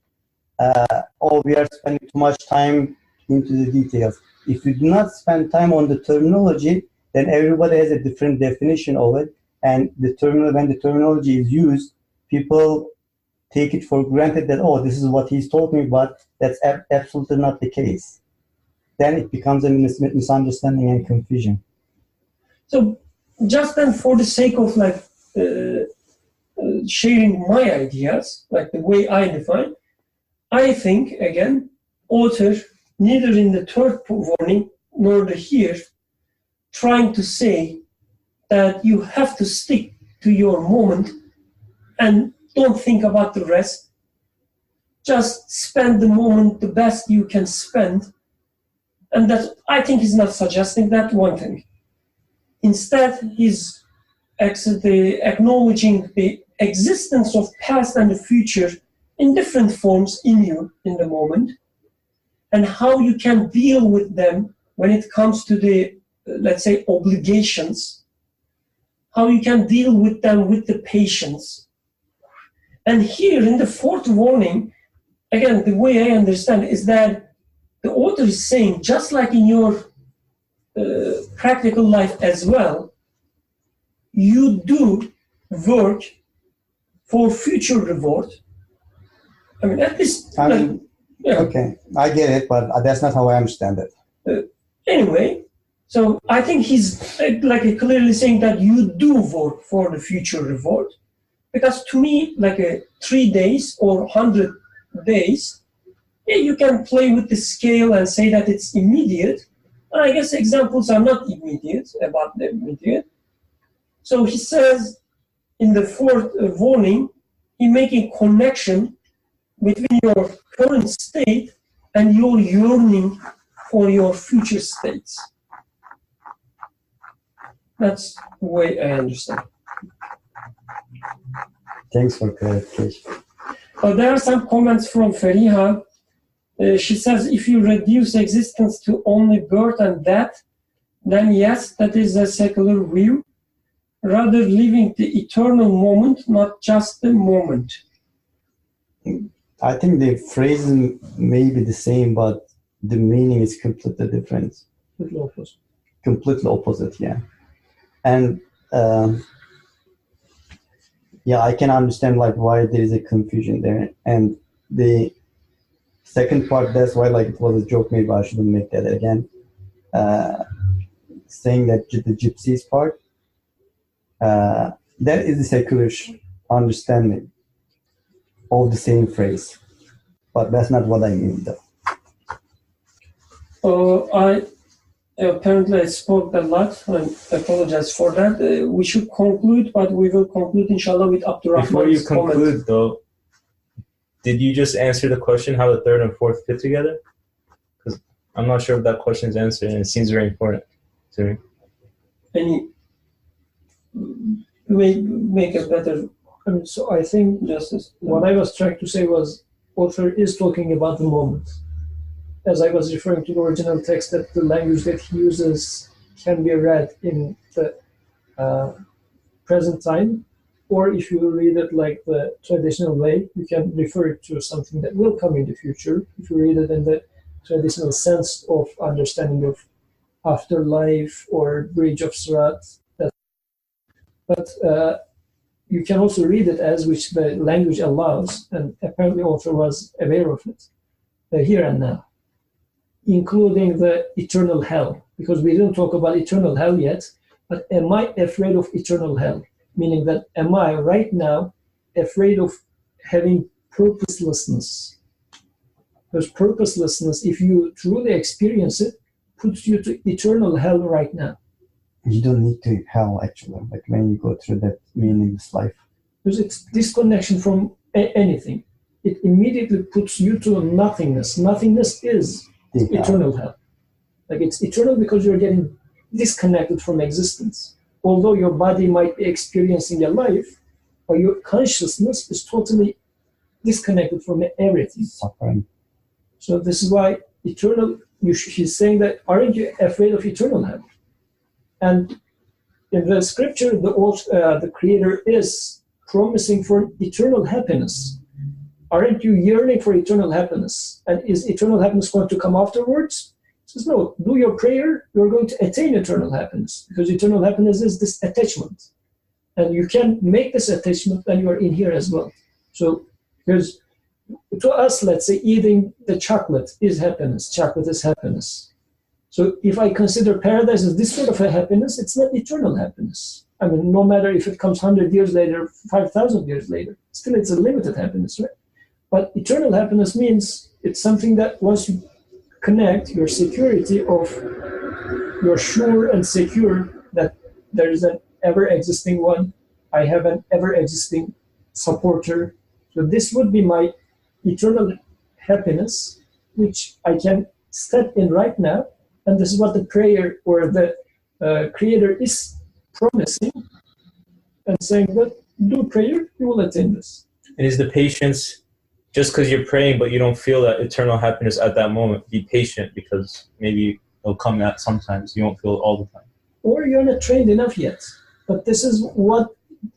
Speaker 4: we are spending too much time into the details. If we do not spend time on the terminology, then everybody has a different definition of it, and when the terminology is used, people take it for granted that this is what he's talking about. That's absolutely not the case. Then it becomes a misunderstanding and confusion.
Speaker 1: So, just then, for the sake of sharing my ideas, the way I define, I think again, author neither in the third warning nor the here trying to say that you have to stick to your moment and don't think about the rest. Just spend the moment the best you can spend. And that, I think, he's not suggesting that, one thing. Instead, he's acknowledging the existence of past and the future in different forms in you in the moment, and how you can deal with them when it comes to the, let's say, obligations, how you can deal with them with the patience. And here in the fourth warning, again, the way I understand it is that the author is saying, just like in your practical life as well, you do work for future reward. I mean, at least...
Speaker 4: Okay, I get it, but that's not how I understand it.
Speaker 1: Anyway, so I think he's clearly saying that you do work for the future reward. Because to me, 3 days or 100 days, you can play with the scale and say that it's immediate. And I guess examples are not immediate, about the immediate. So he says in the fourth warning, he making connection between your current state and your yearning for your future states. That's the way I understand.
Speaker 4: Thanks for clarification.
Speaker 1: There are some comments from Feriha. She says, if you reduce existence to only birth and death, then yes, that is a secular view. Rather living the eternal moment, not just the moment.
Speaker 4: I think the phrasing may be the same, but the meaning is completely different.
Speaker 5: Completely opposite.
Speaker 4: Completely opposite, yeah. And I can understand why there is a confusion there. And the second part, that's why it was a joke, maybe I shouldn't make that again. saying that the gypsies part, that is the secular understanding of the same phrase, but that's not what I mean though.
Speaker 1: Apparently I spoke a lot. I apologize for that. We should conclude, but we will conclude inshallah with Abdurrahman's
Speaker 3: Before you
Speaker 1: comment.
Speaker 3: conclude though, did you just answer the question how the third and fourth fit together? Because I'm not sure if that question is answered, and it seems very important to me.
Speaker 1: Make a better.
Speaker 5: So I think what I was trying to say was, author is talking about the moment. As I was referring to the original text, that the language that he uses can be read in the present time, or if you read it like the traditional way, you can refer it to something that will come in the future. If you read it in the traditional sense of understanding of afterlife or bridge of Sirat, but you can also read it as which the language allows, and apparently author was aware of it, here and now, including the eternal hell, because we didn't talk about eternal hell yet, but am I afraid of eternal hell? Meaning that am I right now afraid of having purposelessness? Because purposelessness, if you truly experience it, puts you to eternal hell right now.
Speaker 4: You don't need to hell actually, like when you go through that meaningless life.
Speaker 5: Because it's disconnection from anything. It immediately puts you to nothingness. Nothingness is eternal hell. Like it's eternal because you're getting disconnected from existence. Although your body might be experiencing a life, but your consciousness is totally disconnected from everything.
Speaker 4: Suffering.
Speaker 5: So this is why eternal, he's saying that, aren't you afraid of eternal hell? And in the scripture, the Creator is promising for eternal happiness. Aren't you yearning for eternal happiness? And is eternal happiness going to come afterwards? He says, no, do your prayer, you're going to attain eternal happiness, because eternal happiness is this attachment. And you can make this attachment when you are in here as well. So, because to us, let's say, eating the chocolate is happiness. Chocolate is happiness. So if I consider paradise as this sort of a happiness, it's not eternal happiness. I mean, no matter if it comes 100 years later, 5,000 years later, still it's a limited happiness, right? But eternal happiness means it's something that once you connect your security of, you're sure and secure that there is an ever-existing one, I have an ever-existing supporter. So this would be my eternal happiness, which I can step in right now. And this is what the prayer or the Creator is promising and saying that do prayer, you will attain this.
Speaker 3: And is the patience, just because you're praying but you don't feel that eternal happiness at that moment, be patient, because maybe it'll come at sometimes. You won't feel it all the time.
Speaker 5: Or you're not trained enough yet. But this is what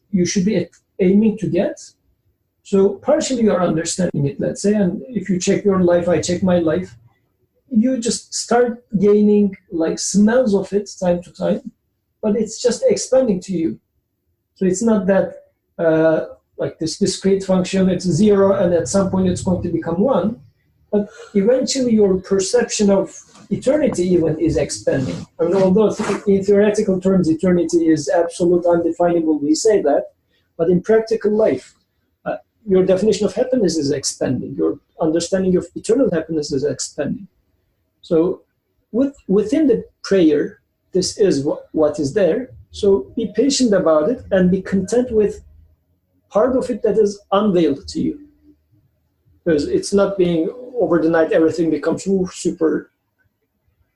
Speaker 5: you should be aiming to get. So partially you're understanding it, let's say, and if you check your life, I check my life, you just start gaining like smells of it time to time, but it's just expanding to you. So it's not that like this discrete function, it's 0 and at some point it's going to become 1, but eventually your perception of eternity even is expanding. I mean, although in theoretical terms eternity is absolute, undefinable, we say that, but in practical life, your definition of happiness is expanding. Your understanding of eternal happiness is expanding. So within the prayer, this is what is there. So be patient about it and be content with part of it that is unveiled to you. Because it's not being over the night, everything becomes super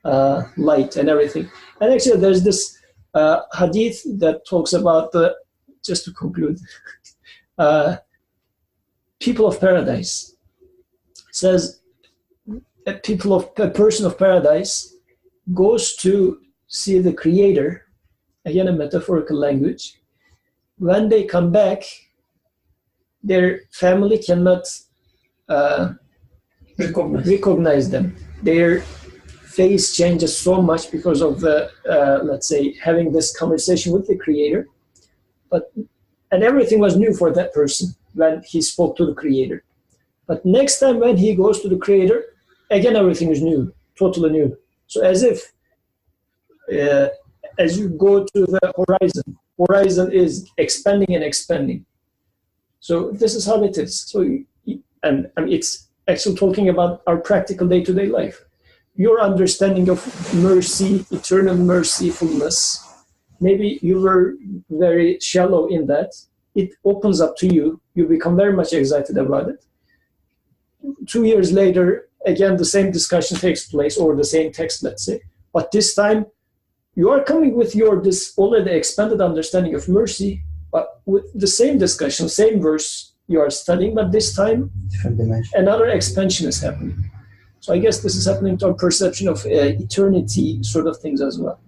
Speaker 5: light and everything. And actually there's this hadith that talks about just to conclude, people of paradise. It says, a person of paradise goes to see the Creator, again a metaphorical language. When they come back, their family cannot recognize them. Their face changes so much because of the, let's say, having this conversation with the Creator. And everything was new for that person when he spoke to the Creator. But next time when he goes to the Creator, again everything is new, totally new. So as if
Speaker 1: as you go to the horizon is expanding and expanding. So this is how it is. So, and it's actually talking about our practical day-to-day life. Your understanding of mercy, eternal mercifulness, maybe you were very shallow in that. It opens up to you. You become very much excited about it. 2 years later, again, the same discussion takes place, or the same text, let's say. But this time, you are coming with this already expanded understanding of mercy, but with the same discussion, same verse you are studying, but this time,
Speaker 4: Different dimension.
Speaker 1: another expansion is happening. So I guess this is happening to our perception of eternity sort of things as well.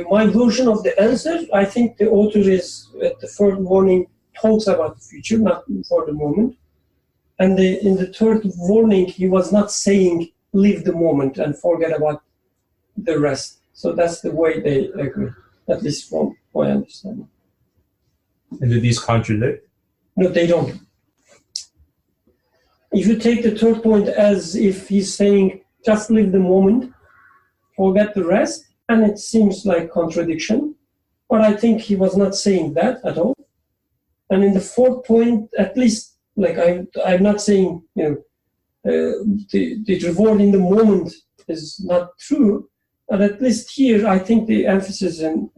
Speaker 1: My version of the answer, I think the author is, at the third warning, talks about the future, not for the moment. And in the third warning, he was not saying, live the moment and forget about the rest. So that's the way they agree, at least from my understanding.
Speaker 3: And do these contradict?
Speaker 1: No, they don't. If you take the third point as if he's saying, just live the moment, forget the rest, and it seems like contradiction, but I think he was not saying that at all. And in the fourth point, at least, like I'm not saying, the reward in the moment is not true, but at least here, I think the emphasis in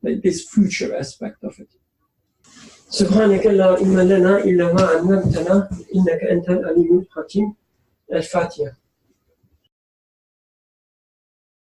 Speaker 1: this future aspect of it. سبحانك لا علم لنا إلا ما علمتنا إنك أنت العليم الحكيم. الفاتحة.